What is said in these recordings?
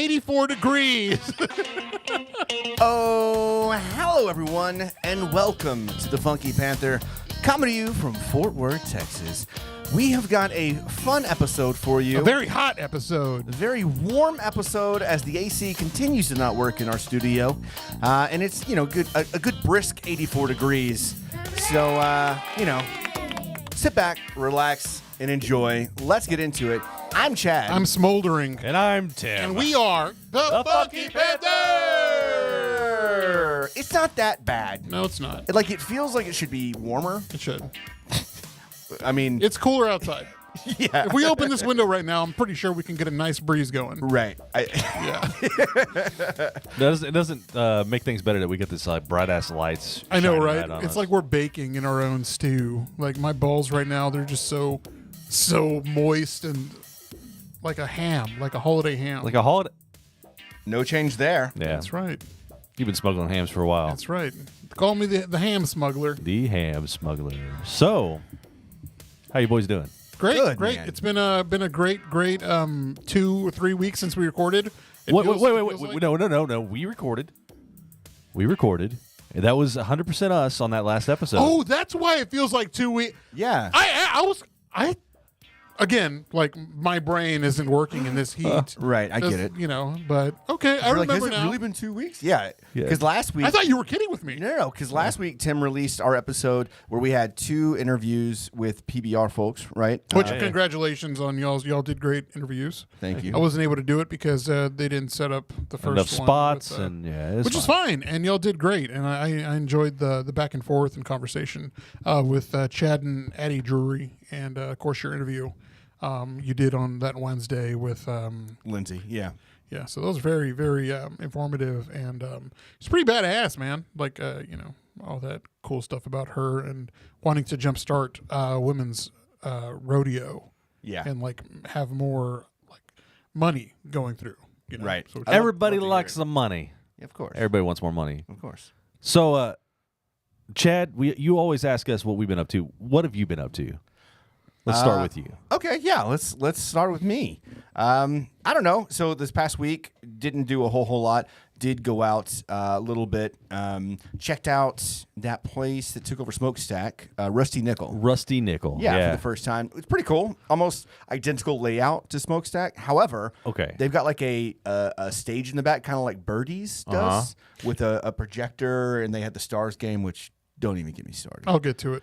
84 degrees. Oh, hello everyone, and welcome to the Funky Panther, coming to you from Fort Worth, Texas. We have got a fun episode for you. A very hot episode. A very warm episode as the AC continues to not work in our studio. And it's, a good brisk 84 degrees. So, sit back, relax, and enjoy. Let's get into it. I'm Chad. I'm smoldering. And I'm Tim. And we are the Funky Panther. It's not that bad. No, it's not. It feels like it should be warmer. It should. I mean, It's cooler outside. yeah. If we open this window right now, I'm pretty sure we can get a nice breeze going. Right. Yeah. It doesn't make things better that we get this bright ass lights. I know, shining right? on It's us. like we're baking in our own stew. Like my balls right now, they're just so moist and like a ham, like a holiday ham. a holiday. No change there. Yeah, That's right. You've been smuggling hams for a while. That's right. Call me the ham smuggler. The ham smuggler. So, how you boys doing? Great, Good, great. man. It's been a great 2 or 3 weeks since we recorded. Wait. No. We recorded. And that was 100% us on that last episode. Oh, that's why it feels like 2 weeks. Yeah. Again, like my brain isn't working in this heat. Right, I get it. But okay, I remember has it now. really been 2 weeks? Yeah. Yeah. Because last week... I thought you were kidding with me. No, because last week Tim released our episode where we had 2 interviews with PBR folks, right? Which congratulations on y'all. Y'all did great interviews. Thank you. I wasn't able to do it because they didn't set up the first enough one spots, with, and it's which is fine. And y'all did great, and I enjoyed the back and forth and conversation with Chad and Addie Drury, and of course your interview you did on that Wednesday with Lindsay, yeah. yeah. So that was very very informative, and it's pretty badass, man. Like all that cool stuff about her and wanting to jumpstart women's rodeo, Yeah. and like have more like money going through. Right. So Everybody love to likes hear the money. Yeah, of course. Everybody wants more money. Of course. So, Chad, you always ask us what we've been up to. What have you been up to? Let's start with you. Okay, yeah, let's start with me. I don't know. So this past week, didn't do a whole lot. Did go out a little bit. Checked out that place that took over Smokestack, Rusty Nickel. Rusty Nickel. Yeah, for the first time. It's pretty cool. Almost identical layout to Smokestack. However, Okay. they've got like a stage in the back, kind of like Birdie's does, with a projector, and they had the Stars game, which don't even get me started. I'll get to it.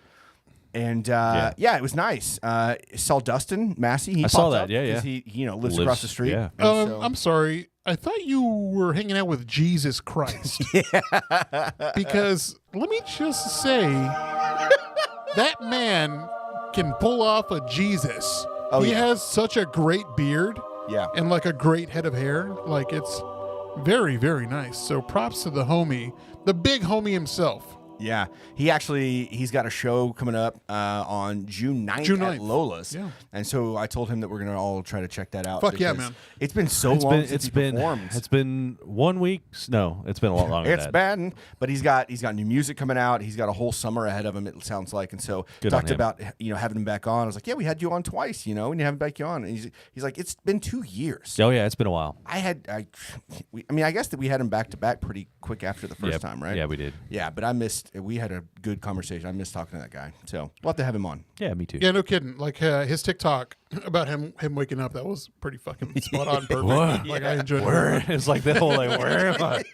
And yeah, it was nice. Saw Dustin Massey. He I saw popped that, up yeah. 'cause he lives across the street. Yeah. And so- I'm sorry. I thought you were hanging out with Jesus Christ. Because let me just say, that man can pull off a Jesus. Oh, he yeah. has such a great beard Yeah. and like a great head of hair. Like it's very, very nice. So props to the homie, the big homie himself. Yeah, he's got a show coming up on June 9th, June at 9th. Lola's. Yeah. And so I told him that we're going to all try to check that out. Fuck yeah, because man. It's been so long since he performed. It's been 1 week. No, it's been a lot longer. It's than that. bad, but he's got new music coming out. He's got a whole summer ahead of him, it sounds like. And so Good on talked him. about having him back on. I was like, yeah, we had you on twice, and you haven't back you on. And he's like, it's been 2 years. Oh yeah, it's been a while. I guess that we had him back to back pretty quick after the first time, right? Yeah, we did. Yeah, but we had a good conversation. I missed talking to that guy. So we'll have to have him on. Yeah, me too. Yeah, no kidding. Like his TikTok about him waking up, that was pretty fucking spot on perfect. What? Like I enjoyed Where it. it's like that whole like, where am I?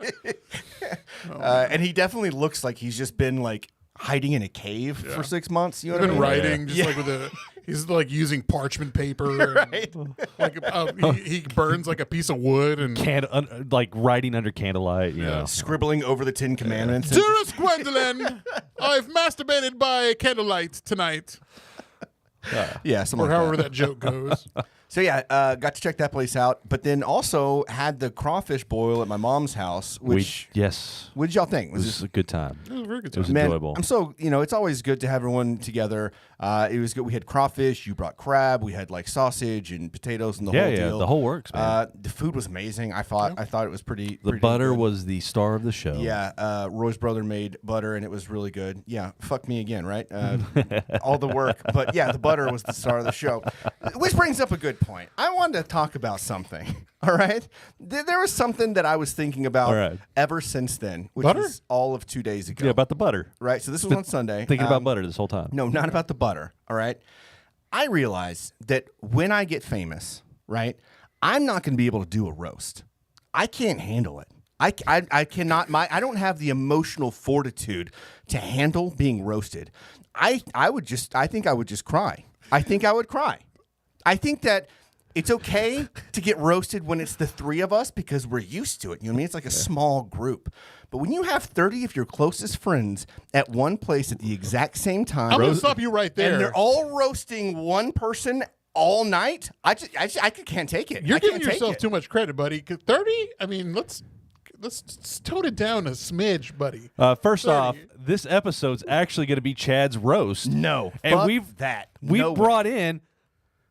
And he definitely looks like he's just been like hiding in a cave for 6 months. You know He's what been I mean? writing just like with he's like using parchment paper. And, like he burns like a piece of wood and Like riding under candlelight. You know. Scribbling over the 10 Commandments. and Dearest Gwendolyn, I've masturbated by candlelight tonight. yeah, something Or like however that. that joke goes. So yeah, got to check that place out, but then also had the crawfish boil at my mom's house. Which Yes, what did y'all think? it was a good time. It was a very good It was time. Man, enjoyable. I'm so it's always good to have everyone together. It was good. We had crawfish. You brought crab. We had like sausage and potatoes and the whole deal. the whole works, man. The food was amazing. I thought it was pretty. The pretty butter good. was the star of the show. Yeah, Roy's brother made butter and it was really good. Yeah, fuck me again, right? All the work, but yeah, the butter was the star of the show. Which brings up a good point. I wanted to talk about something. All right. There was something that I was thinking about ever since then, which was all of 2 days ago. Yeah, about the butter. Right. So this was on Sunday. Thinking about butter this whole time. No, not about the butter. All right. I realized that when I get famous, right, I'm not going to be able to do a roast. I can't handle it. I cannot. I don't have the emotional fortitude to handle being roasted. I think I would just cry. I think I would cry. I think that it's okay to get roasted when it's the three of us because we're used to it. You know what I mean? It's like a small group. But when you have 30 of your closest friends at one place at the exact same time, I'm going to stop you right there. And they're all roasting one person all night, I can't take it. You're giving yourself too much credit, buddy. 30? I mean, let's tone it down a smidge, buddy. First off, this episode's actually going to be Chad's roast. No, and we've brought in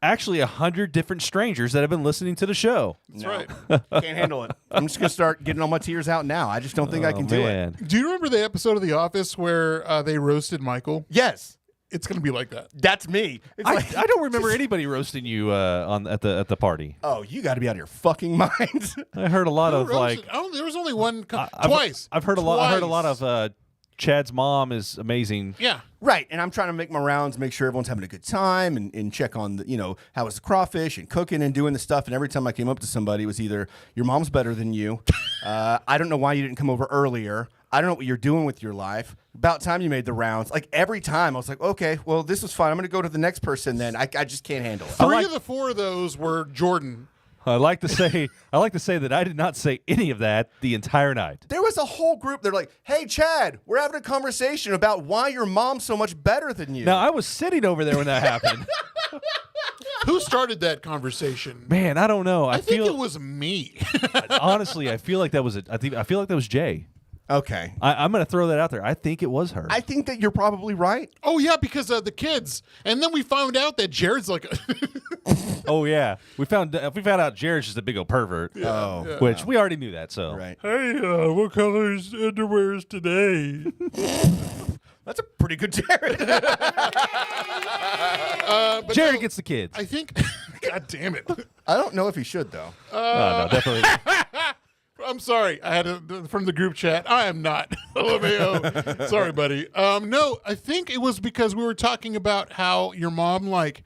actually 100 different strangers that have been listening to the show. That's right. Can't handle it. I'm just going to start getting all my tears out now. I just don't think I can do it. Do you remember the episode of The Office where they roasted Michael? Yes. It's going to be like that. That's me. I don't remember anybody roasting you at the party. Oh, you got to be out of your fucking mind. I heard a lot of like. Oh, there was only one. Twice. I've heard a lot. I heard a lot of. Chad's mom is amazing. Yeah. Right. And I'm trying to make my rounds, make sure everyone's having a good time and check on how was the crawfish and cooking and doing the stuff. And every time I came up to somebody, it was either your mom's better than you. I don't know why you didn't come over earlier. I don't know what you're doing with your life. About time you made the rounds. Like every time I was like, okay, well, this was fine. I'm going to go to the next person then. I just can't handle it. Three of the four of those were Jordan. I like to say that I did not say any of that the entire night. There was a whole group. They're like, "Hey, Chad, we're having a conversation about why your mom's so much better than you." Now I was sitting over there when that happened. Who started that conversation? Man, I don't know. I think it was me. Honestly, I feel like that was I feel like that was Jay. Okay. I'm going to throw that out there. I think it was her. I think that you're probably right. Oh, yeah, because of the kids. And then we found out that Jared's like... Oh, yeah. We found out Jared's just a big old pervert. Yeah. Oh. Which we already knew that, so. Right. Hey, what color's underwear is today? That's a pretty good Jared. Jared gets the kids. I think... God damn it. I don't know if he should, though. No, definitely. I'm sorry. I had from the group chat. I am not. LMAO. Sorry, buddy. No, I think it was because we were talking about how your mom, like,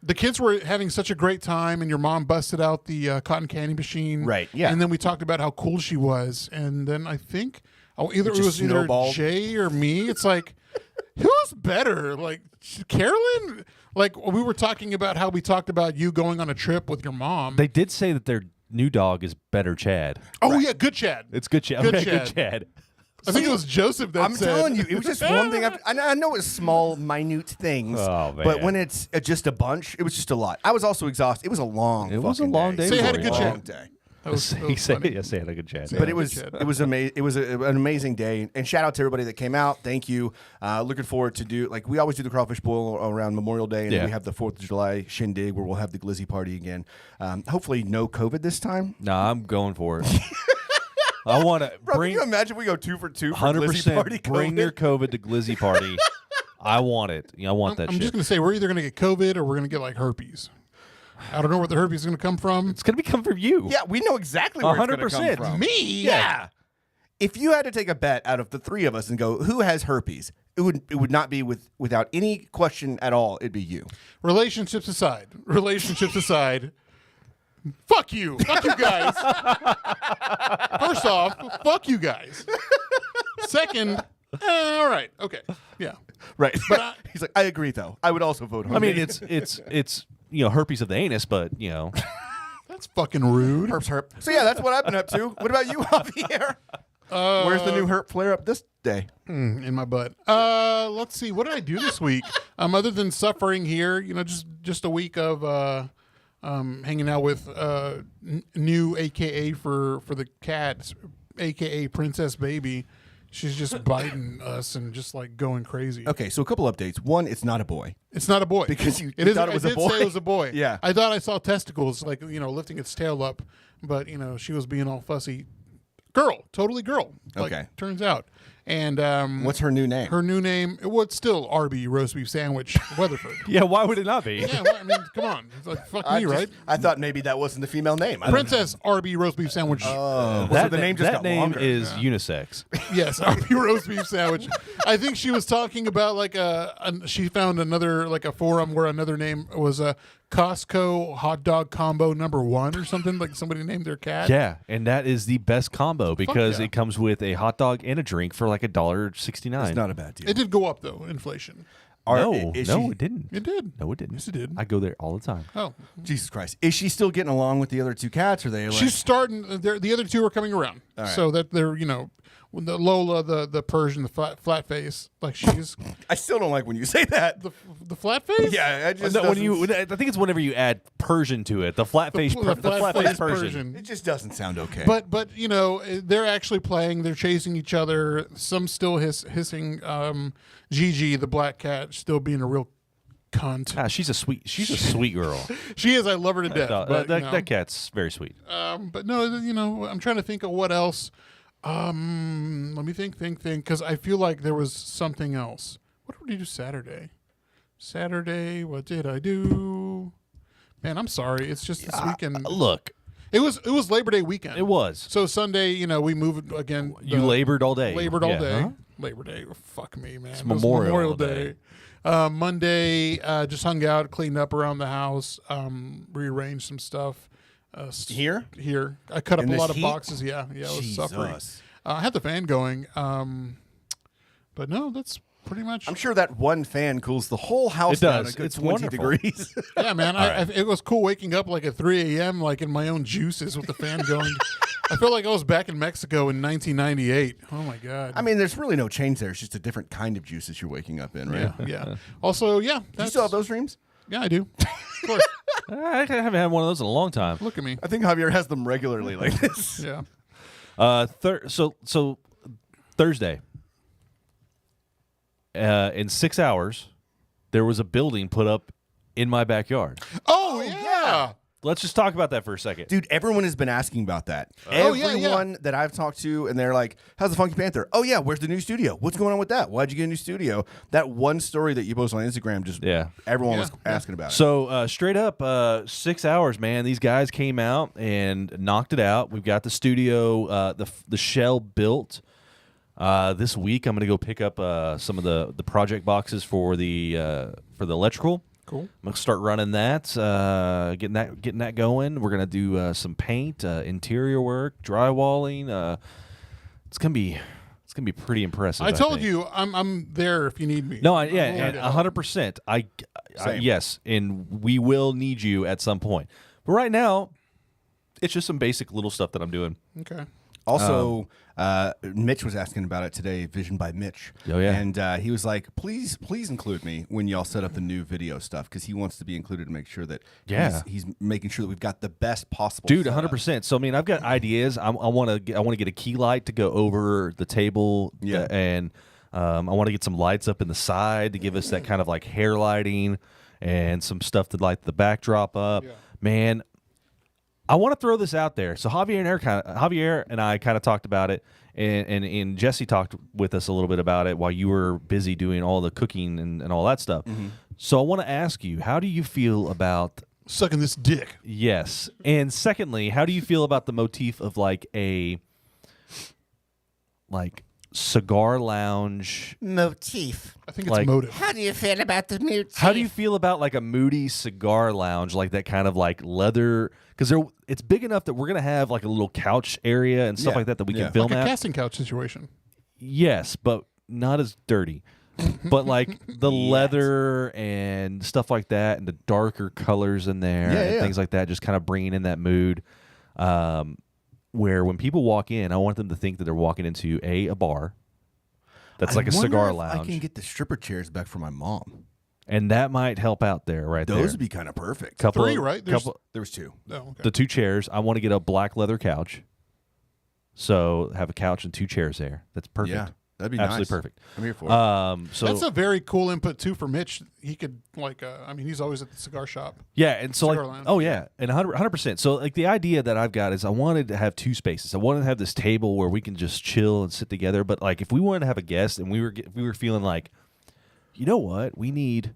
the kids were having such a great time, and your mom busted out the cotton candy machine. Right. Yeah. And then we talked about how cool she was, and then I think it was either Jay or me. It's like, who's better, like Carolyn? Like we were talking about how we talked about you going on a trip with your mom. They did say that their new dog is better Chad. Oh, right. Yeah, good Chad. It's good Chad. Good, okay, Chad. Good Chad. I think it was Joseph that I'm said. telling you, it was just one thing. I know it's small, minute things, but when it's just a bunch, it was just a lot. I was also exhausted. It was a long day. So you had a good Chad. Day. He said had a good chat. But it was amazing. It was an amazing day, and shout out to everybody that came out. Thank you. Looking forward to we always do the crawfish boil around Memorial Day, and then we have the 4th of July shindig where we'll have the glizzy party again. Hopefully, no COVID this time. Nah, I'm going for it. I want to bring. Can you imagine we go 2 for 2 for 100%. glizzy party? Bring your COVID to glizzy party. I want it. I want that. I'm shit. just gonna say we're either gonna get COVID or we're gonna get like herpes. I don't know where the herpes is going to come from. It's going to come from you. Yeah, we know exactly where 100%. It's going to come from. Me? Yeah. If you had to take a bet out of the three of us and go, who has herpes? It would not be without any question at all. It'd be you. Relationships aside. Fuck you. Fuck you guys. First off, fuck you guys. Second, all right. Okay. Yeah. Right. But he's like, I agree, though. I would also vote. I mean, it's herpes of the anus, but that's fucking rude. Herp. So yeah, that's what I've been up to. What about you, Javier? Where's the new herp flare up this day? In my butt. Let's see. What did I do this week? Other than suffering here, just a week of hanging out with new AKA for the cats, AKA Princess Baby. She's just biting us and just like going crazy. Okay, so a couple updates. One, it's not a boy. It's not a boy. Because you thought it was a boy. I did say it was a boy. Yeah. I thought I saw testicles, like, lifting its tail up, but, she was being all fussy. Girl, totally girl. Okay. Turns out. And What's her new name? Her new name, well, it's still RB roast beef sandwich Weatherford. Yeah, why would it not be? Yeah, well, I mean, come on. It's like, fuck me, right? I thought maybe that wasn't the female name. I don't Princess RB roast beef sandwich. know. That, the name just that got name longer. is unisex. Yes, RB roast beef sandwich. I think she was talking about like she found another like a forum where another name was a Costco hot dog combo #1 or something, like somebody named their cat. Yeah, and that is the best combo because yeah. it comes with a hot dog and a drink for like $1.69. It's not a bad deal. It did go up though, inflation. No, Is no, she- it didn't. It did. No, it didn't. Yes, it did. I go there all the time. Oh, Jesus Christ. Is she still getting along with the other two cats? Or are they like... she's starting. The other two are coming around, All right. so that they're when the Lola, the Persian, the flat face, like she's I still don't like when you say that. the flat face. Yeah, I just No, doesn't- I think it's whenever you add Persian to it, the flat face, the flat face Persian. It just doesn't sound okay. But they're actually playing. They're chasing each other. Some still hissing. Gigi, the black cat, still being a real cunt. Ah, she's a sweet girl. She is. I love her to death. No, but, that cat's very sweet. but no, I'm trying to think of what else. Let me think, because I feel like there was something else. What did we do Saturday? What did I do? Man, I'm sorry. It's just this weekend. Look, It was Labor Day weekend. it was. So Sunday, we moved again. You labored all day. Labored all Yeah, day. huh? Labor Day. Fuck me, man. It was Memorial Day. Monday, just hung out, cleaned up around the house, rearranged some stuff. Here? Here. I cut up In a this lot of heat? boxes. Yeah, I was suffering. Jesus. I had the fan going. But no, that's pretty much. I'm sure that one fan cools the whole house It down does. a good It's 20 wonderful. degrees. Yeah, man. It was cool waking up like at 3 a.m. like in my own juices with the fan going. I feel like I was back in Mexico in 1998. Oh my god. I mean, there's really no change there. It's just a different kind of juices you're waking up in, right? yeah. Also, yeah. Do you still have those dreams? Yeah, I do. Of course. I haven't had one of those in a long time. Look at me. I think Javier has them regularly like this. Yeah. So Thursday, in 6 hours, there was a building put up in my backyard. Oh yeah. Let's just talk about that for a second. Dude, everyone has been asking about that. Oh, yeah, Everyone that I've talked to, and they're like, how's the Funky Panther? Oh, yeah, where's the new studio? What's going on with that? Why'd you get a new studio? That one story that you posted on Instagram, just everyone was asking about it. So straight up, 6 hours, man. These guys came out and knocked it out. We've got the studio, the shell built. This week, I'm going to go pick up some of the project boxes for the electrical. Cool. I'm gonna start running that, getting that going. We're gonna do some paint, interior work, drywalling. It's gonna be pretty impressive. I told think. you I'm there if you need me. No, I'm willing to help. 100%. Same. Yes, and we will need you at some point. But right now, it's just some basic little stuff that I'm doing. Okay. Also, Mitch was asking about it today, Vision by Mitch. Oh, yeah. And he was like, please include me when y'all set up the new video stuff, because he wants to be included to make sure that he's making sure that we've got the best possible Dude, setup. 100%. So I mean, I've got ideas. I want to get a key light to go over the table. Yeah. And I want to get some lights up in the side to give us that kind of like hair lighting and some stuff to light the backdrop up. Yeah. Man, I want to throw this out there. So Javier and I kind of talked about it, and Jesse talked with us a little bit about it while you were busy doing all the cooking and all that stuff. Mm-hmm. So I want to ask you, how do you feel about Sucking this dick. Yes. And secondly, how do you feel about the motif of like a cigar lounge motif? I think it's Like- motive. How do you feel about the motif? How do you feel about like a moody cigar lounge, like that kind of like leather? Because it's big enough that we're gonna have like a little couch area and stuff Yeah. like that we Yeah. can film Like a at. casting couch situation. Yes, but not as dirty. But like the leather and stuff like that, and the darker colors in there, and Yeah. things like that, just kind of bringing in that mood. Where when people walk in, I want them to think that they're walking into a bar. That's like a cigar lounge. I can get the stripper chairs back for my mom. And that might help out there, right there. Those would be kind of perfect. Couple Three, of- right? There was two. Oh, okay. The two chairs. I want to get a black leather couch. So have a couch and two chairs there. That's perfect. Yeah. That'd be absolutely nice. perfect. I'm here for it. So That's a very cool input too for Mitch. He could he's always at the cigar shop. yeah, and so Cigar like, lounge. oh yeah, and 100%. So like the idea that I've got is I wanted to have two spaces. I wanted to have this table where we can just chill and sit together. But like if we wanted to have a guest and we were feeling like, you know what, we need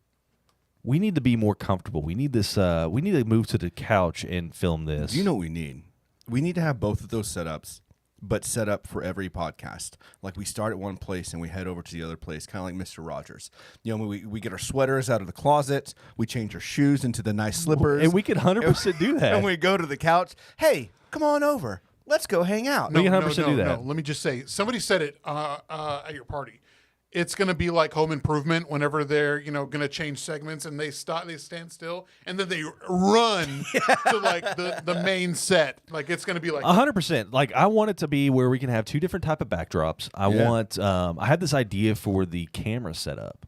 to be more comfortable. We need this. We need to move to the couch and film this. Do you know what we need? We need to have both of those setups, but set up for every podcast. Like we start at one place and we head over to the other place, kind of like Mr. Rogers. You know, we get our sweaters out of the closet, we change our shoes into the nice slippers. And we could 100% do that. And we go to the couch. Hey, come on over. Let's go hang out. We can 100% do that. No. Let me just say, somebody said it at your party. It's going to be like Home Improvement whenever they're, going to change segments and they stand still and then they run to like the main set. Like it's going to be like 100%. Like I want it to be where we can have two different type of backdrops. I had this idea for the camera setup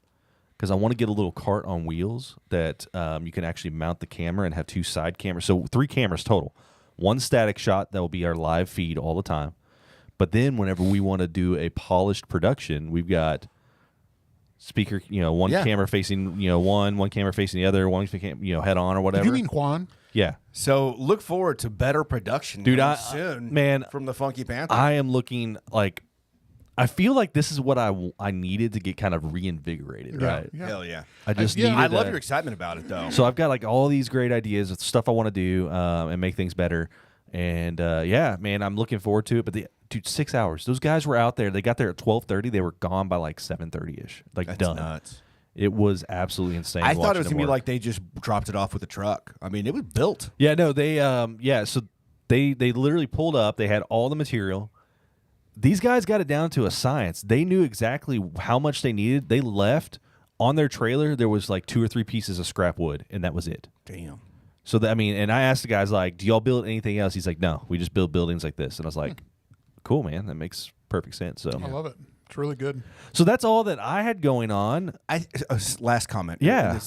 because I want to get a little cart on wheels that you can actually mount the camera and have two side cameras. So 3 cameras total. One static shot that will be our live feed all the time. But then whenever we want to do a polished production, we've got speaker, one camera facing, one camera facing the other, one head on or whatever. Do you mean Juan? Yeah. So look forward to better production Dude, soon, man, from the Funky Panther. I am looking like, I feel like this is what I needed to get kind of reinvigorated, right? Yeah. Hell yeah. I just yeah. needed I love that. your excitement about it, though. So I've got like all these great ideas of stuff I want to do and make things better. And man, I'm looking forward to it. But dude, 6 hours. Those guys were out there. They got there at 12:30. They were gone by like 7:30ish. Like That's done. nuts. It was absolutely insane. I thought it was watching going to be them like work. they just dropped it off with a truck. I mean, it was built. Yeah, no, they So they literally pulled up. They had all the material. These guys got it down to a science. They knew exactly how much they needed. They left on their trailer. There was like 2 or 3 pieces of scrap wood, and that was it. Damn. So and I asked the guys like, "Do y'all build anything else?" He's like, "No, we just build buildings like this." And I was like, "Cool, man. That makes perfect sense." So I love it. It's really good. So that's all that I had going on. Last comment. Yeah.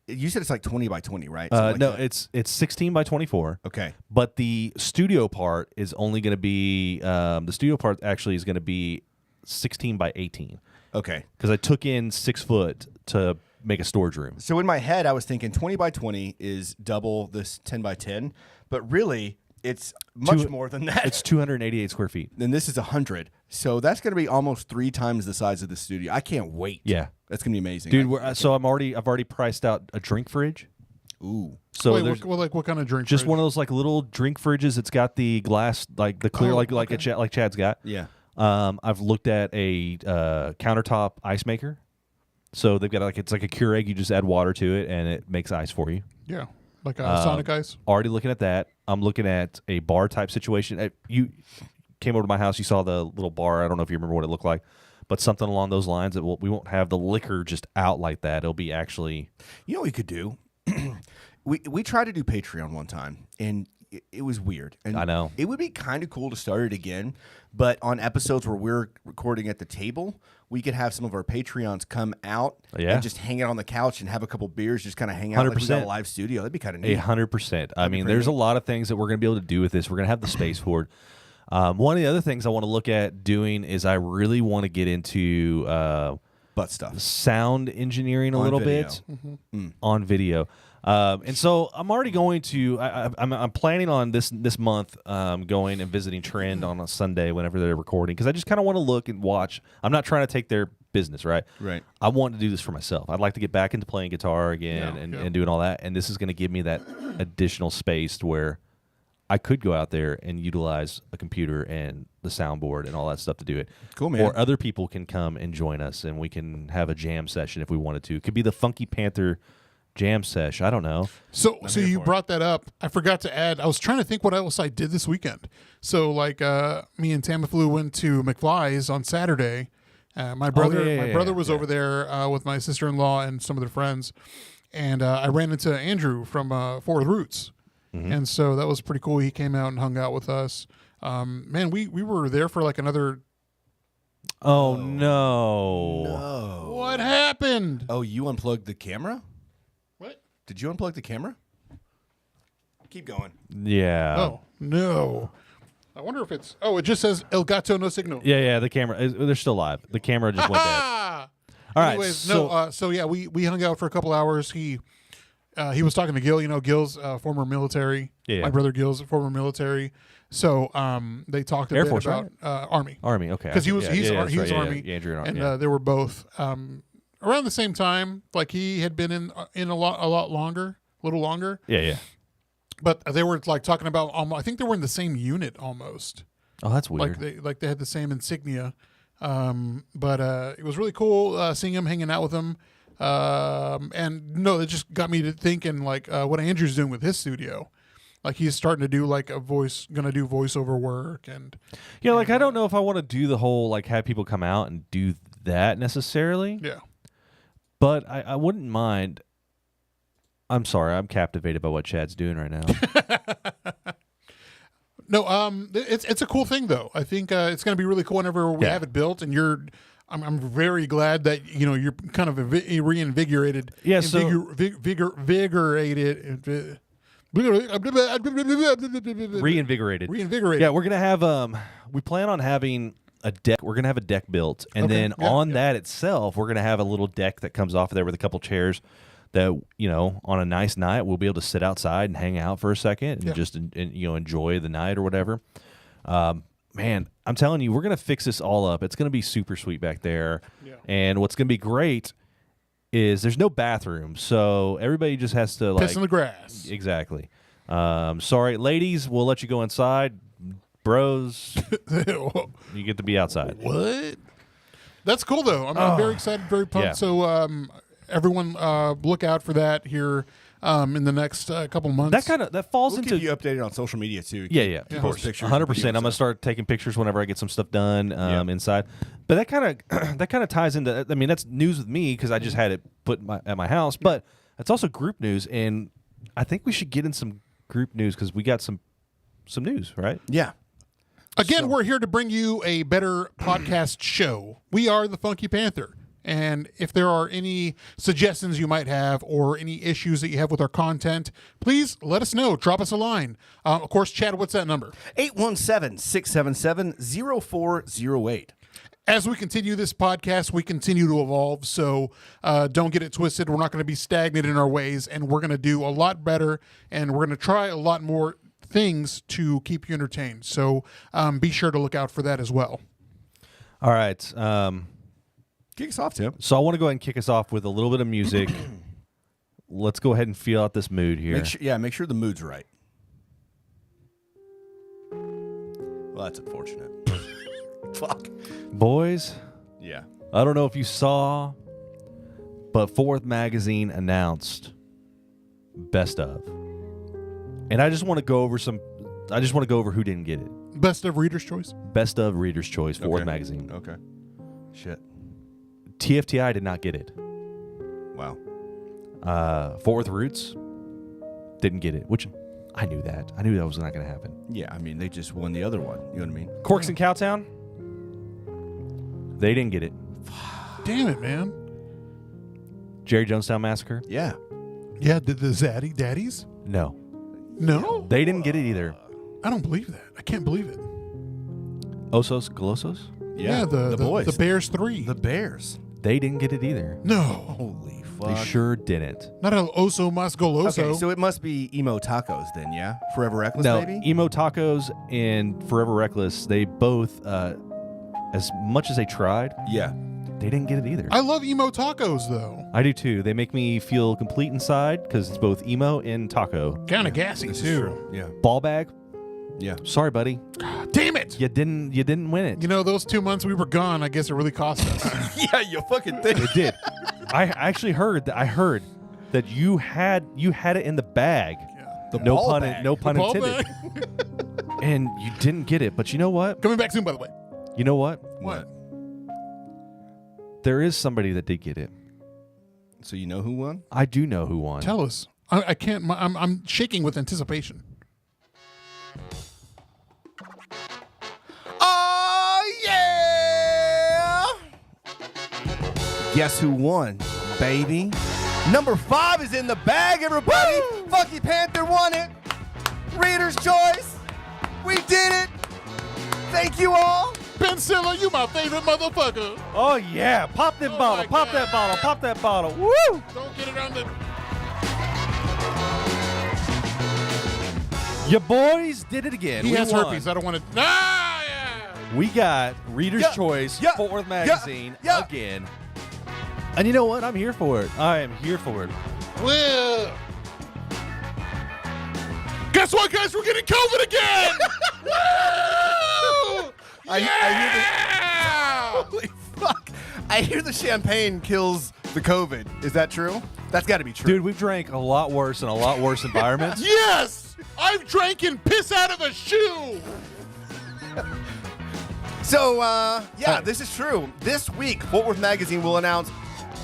You said it's like 20 by 20, right? No, Something like that. it's 16 by 24. Okay. But the studio part is only going to be the studio part actually is going to be 16 by 18 Okay. because I took in 6 foot to make a storage room. So in my head, I was thinking 20 by 20 is double this 10 by 10, but really it's much more than that. It's 288 square feet. And this is 100. So that's going to be almost 3 times the size of the studio. I can't wait. Yeah. That's going to be amazing. Dude, I've already priced out a drink fridge. Ooh. So Wait, there's what kind of drink? just fridge? one of those like little drink fridges. It's got the glass, like the clear, like Chad's got. Yeah. I've looked at a countertop ice maker. So they've got it's like a Keurig. You just add water to it and it makes ice for you. Yeah, like Sonic Ice. Already looking at that. I'm looking at a bar type situation. You came over to my house. You saw the little bar. I don't know if you remember what it looked like, but something along those lines. That we won't have the liquor just out like that. It'll be actually. You know what we could do? we tried to do Patreon one time, and it was weird. And I know. It would be kind of cool to start it again, but on episodes where we're recording at the table, we could have some of our Patreons come out and just hang out on the couch and have a couple beers, just kind of hang out like we got a live studio. That'd be kind of neat. 100%. I mean, there's a lot of things that we're going to be able to do with this. We're going to have the space for it. One of the other things I want to look at doing is I really want to get into butt stuff, sound engineering a on little video. bit on video. And so I'm already going to. I'm planning on this month going and visiting Trend on a Sunday whenever they're recording because I just kind of want to look and watch. I'm not trying to take their business, right? Right. I want to do this for myself. I'd like to get back into playing guitar again and doing all that. And this is going to give me that additional space to where I could go out there and utilize a computer and the soundboard and all that stuff to do it. Cool, man. Or other people can come and join us and we can have a jam session if we wanted to. It could be the Funky Panther jam sesh. I don't know. So you brought that up. I forgot to add. I was trying to think what else I did this weekend. So like me and Tamiflu went to McFly's on Saturday. My brother was over there with my sister-in-law and some of their friends, and I ran into Andrew from Fourth Roots, and so that was pretty cool. He came out and hung out with us. Man, we were there for like another. Oh no! What happened? Oh, you unplugged the camera? What? Did you unplug the camera? Keep going. Yeah. Oh no! I wonder if it's. Oh, it just says El Gato no signal. Yeah. The camera. They're still live. The camera just went dead. All right. Anyways, So, so yeah, we hung out for a couple hours. He was talking to Gil. You know, Gil's former military. Yeah. My brother Gil's former military. So they talked a Air bit Force, about Army. Army. Okay. Because he was that's right, Army. Yeah, Andrew and yeah. they were both around the same time. Like he had been in a lot longer, a little longer. Yeah. But they were like talking about. I think they were in the same unit almost. Oh, that's weird. Like they had the same insignia. But it was really cool seeing him, hanging out with him. And no, it just got me to thinking like what Andrew's doing with his studio. Like he's starting to do like gonna do voiceover work and Yeah, like I don't know if I want to do the whole like have people come out and do that necessarily. yeah. But I wouldn't mind. I'm sorry, I'm captivated by what Chad's doing right now. No, it's a cool thing though. I think it's gonna be really cool whenever we have it built, and I'm very glad that you're kind of reinvigorated. Yeah, so Reinvigorated. Yeah, we're gonna have we plan on having a deck. We're gonna have a deck built, and then on that itself, we're gonna have a little deck that comes off of there with a couple chairs. That on a nice night we'll be able to sit outside and hang out for a second and just enjoy the night or whatever. Man, I'm telling you, we're gonna fix this all up. It's gonna be super sweet back there, and what's gonna be great is there's no bathroom, so everybody just has to piss in the grass. Exactly. Sorry, ladies, we'll let you go inside. Bros, you get to be outside. What? That's cool though. I'm very excited, very pumped. Yeah. So everyone, look out for that here in the next couple months. That falls We'll into keep you updated on social media too. Yeah. Post pictures. 100%. I'm gonna start taking pictures whenever I get some stuff done inside. But that kind of ties into. I mean, that's news with me because I just had it put at my house. But it's also group news, and I think we should get in some group news because we got some news, right? Yeah. Again, we're here to bring you a better podcast show. We are the Funky Panther. And if there are any suggestions you might have or any issues that you have with our content, please let us know. Drop us a line. Of course, Chad, what's that number? 817-677-0408. As we continue this podcast, we continue to evolve. So don't get it twisted. We're not going to be stagnant in our ways, and we're going to do a lot better, and we're going to try a lot more things to keep you entertained. So be sure to look out for that as well. All right. Kick us off, Tim. So I want to go ahead and kick us off with a little bit of music. Let's go ahead and feel out this mood here. Make sure the mood's right. Well, that's unfortunate. Fuck. Boys, Yeah. I don't know if you saw, but Fourth Magazine announced Best of. And I just want to go over who didn't get it. Best of Reader's Choice? Best of Reader's Choice, Fourth Magazine. Okay. Shit. TFTI did not get it. Wow. Fourth Roots didn't get it, which I knew that. I knew that was not going to happen. Yeah, I mean, they just won the other one. You know what I mean? Corks and Cowtown, they didn't get it. Damn it, man. Jerry Jonestown Massacre, Yeah. Yeah, did the Zaddy Daddies? no. No? They didn't get it either. I don't believe that. I can't believe it. Osos Golosos, Yeah, the boys. The Bears 3. The Bears. they didn't get it either. No. Holy fuck. They sure didn't. Not El Oso Mas Goloso. Okay, so it must be Emo Tacos then, yeah? Forever Reckless, No, maybe? Emo Tacos and Forever Reckless, they both, as much as they tried, Yeah. they didn't get it either. I love emo tacos, though. I do too. They make me feel complete inside because it's both emo and taco. Kind of gassy, This is too. true. Yeah. Ball bag, Yeah. sorry, buddy, Damn it! you didn't win it. You know, those 2 months we were gone, I guess it really cost us. Yeah, you fucking think. It did. I actually heard that you had it in the bag. The No ball pun, bag. no pun Ball intended. bag. And you didn't get it. But you know what? Coming back soon, by the way. You know what? What? There is somebody that did get it. So you know who won? I do know who won. Tell us. I can't. I'm shaking with anticipation. Oh, yeah! Guess who won, baby? Number 5 is in the bag, everybody. Funky Panther won it. Reader's Choice. We did it. Thank you all. Ben Silla, you my favorite motherfucker. Oh, yeah. Pop that bottle. my Pop God. that bottle. Pop that bottle. Woo! Don't get it on the... Your boys did it again. He We has won. herpes. I don't want to... Ah, yeah. We got Reader's Yeah, Choice, yeah, Fort Worth yeah, Magazine yeah. again. And you know what? I'm here for it. I am here for it. Well... Guess what, guys? We're getting COVID again! Woo! I Yeah! Holy fuck. I hear the champagne kills the COVID. Is that true? That's got to be true. Dude, we've drank a lot worse in a lot worse environments. Yes! I've drank piss out of a shoe! So, yeah, this is true. This week, Fort Worth Magazine will announce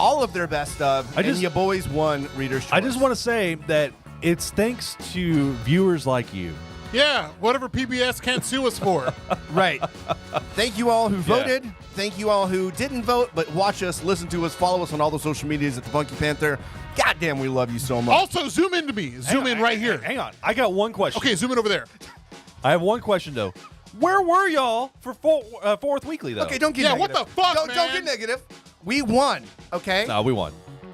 all of their best of, and your boys won Reader's Choice. I just want to say that it's thanks to viewers like you. Yeah, whatever PBS can't sue us for. Right. Thank you all who voted. Thank you all who didn't vote, but watch us, listen to us, follow us on all the social medias at the Funky Panther. Goddamn, we love you so much. Also, zoom into me. Zoom in right here. Hang on. I got one question. Okay, zoom in over there. I have one question, though. Where were y'all for Fourth Weekly, though? Okay, don't get Yeah, negative. what the fuck, don't man? get negative. We won, okay? No, we won.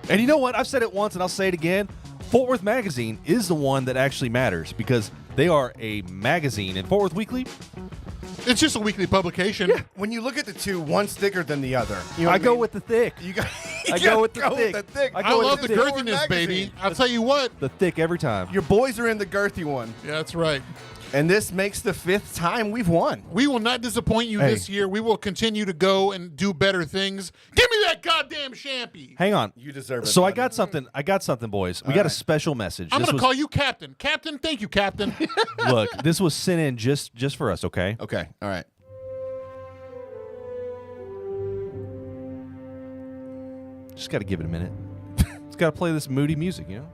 And you know what? I've said it once, and I'll say it again. Fort Worth Magazine is the one that actually matters because they are a magazine. And Fort Worth Weekly, It's just a weekly publication. When you look at the two, one's thicker than the other. You know I what go mean? with the thick. You got. I go with the thick. I love the thick. girthiness, baby. I'll tell you what. The thick every time. Your boys are in the girthy one, Yeah, that's right. and this makes the 5th time we've won. We will not disappoint you Hey. this year. We will continue to go and do better things. Give me that goddamn champy. Hang on. You deserve it. So I buddy. got something. I got something, boys. We got a special message. I'm This going to was- call you Captain. Captain, thank you, Captain. Look, this was sent in just for us, okay? Okay. All right. Just got to give it a minute. It's got to play this moody music, you know?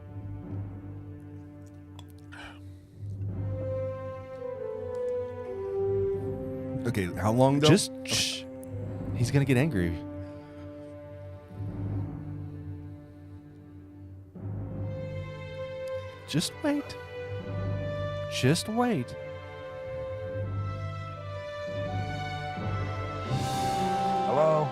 Okay. How long though? Just shh. He's going to get angry. Just wait. Just wait. Hello,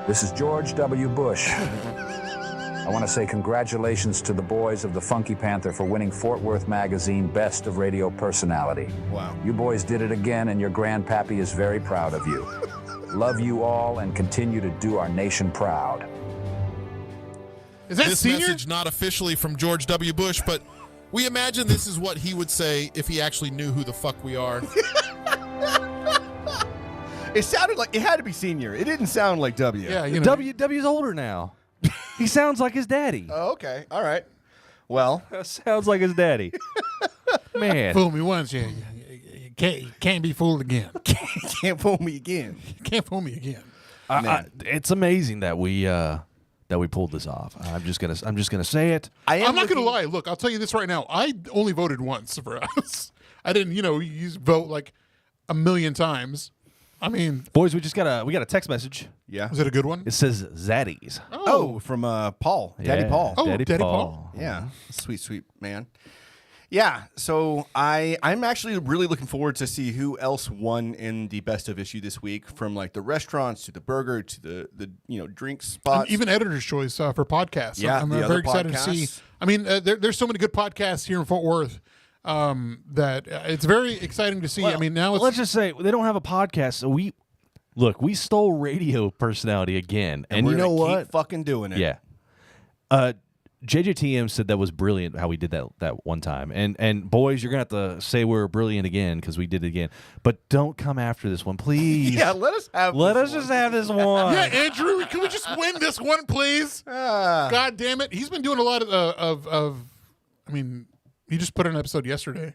this is George W. Bush. I want to say congratulations to the boys of the Funky Panther for winning Fort Worth Magazine Best of Radio Personality. Wow. You boys did it again, and your grandpappy is very proud of you. Love you all, and continue to do our nation proud. Is that This senior? message not officially from George W. Bush, but we imagine this is what he would say if he actually knew who the fuck we are. It sounded like it had to be senior. It didn't sound like W. Yeah, you know. W's older now. He sounds like his daddy. Oh, okay. All right. Well, Sounds like his daddy. Man. Fool me once, you can't be fooled again. can't fool me again. Can't fool me again. It's amazing that we pulled this off. I'm just gonna say it. I'm not going to lie. Look, I'll tell you this right now. I only voted once for us. I didn't, you vote like a million times. I mean, Boys, we got a text message. Yeah. was it a good one? It says Zaddies. Oh, from Paul, Daddy Yeah, Paul. Oh, Daddy, Daddy Paul. Paul. Yeah, sweet, sweet man. Yeah, so I'm actually really looking forward to see who else won in the best of issue this week, from like the restaurants to the burger to the drink spots. Even editor's choice for podcasts. Yeah, I'm the very other excited to see. podcasts. I mean, there's so many good podcasts here in Fort Worth that it's very exciting to see. I mean, now it's Let's just say they don't have a podcast, so we stole radio personality again, and we're you know gonna what? Keep fucking doing it. Yeah. JJTM said that was brilliant how we did that one time. And boys, you're going to have to say we're brilliant again because we did it again. But don't come after this one, please. Yeah, let us have. Let this us one. just have this one. yeah, Andrew, can we just win this one, please? God damn it. He's been doing a lot of I mean, he just put an episode yesterday,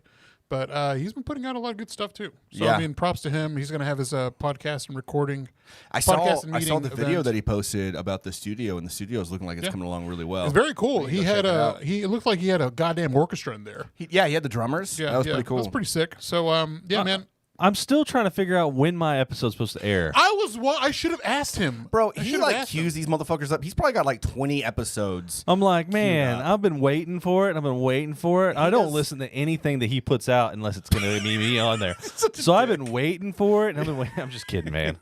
but he's been putting out a lot of good stuff too. So, Yeah. I mean, props to him. He's going to have his podcast and recording. I saw podcast and the meeting video event. that he posted about the studio, and the studio is looking like it's Yeah. coming along really well. It's very cool. He check had it out. it looked like he had a goddamn orchestra in there. He had the drummers. Yeah, that was yeah, pretty cool. That's pretty sick. So, yeah, man. I'm still trying to figure out when my episode's supposed to air. I should have asked him. Bro, I he should have like asked cues these motherfuckers up. He's probably got like 20 episodes. I'm like, man, I've been waiting for it. I've been waiting for it. I don't listen to anything that he puts out unless it's going to be me on there. So I've been waiting for it. And I've been waiting. I'm just kidding, man.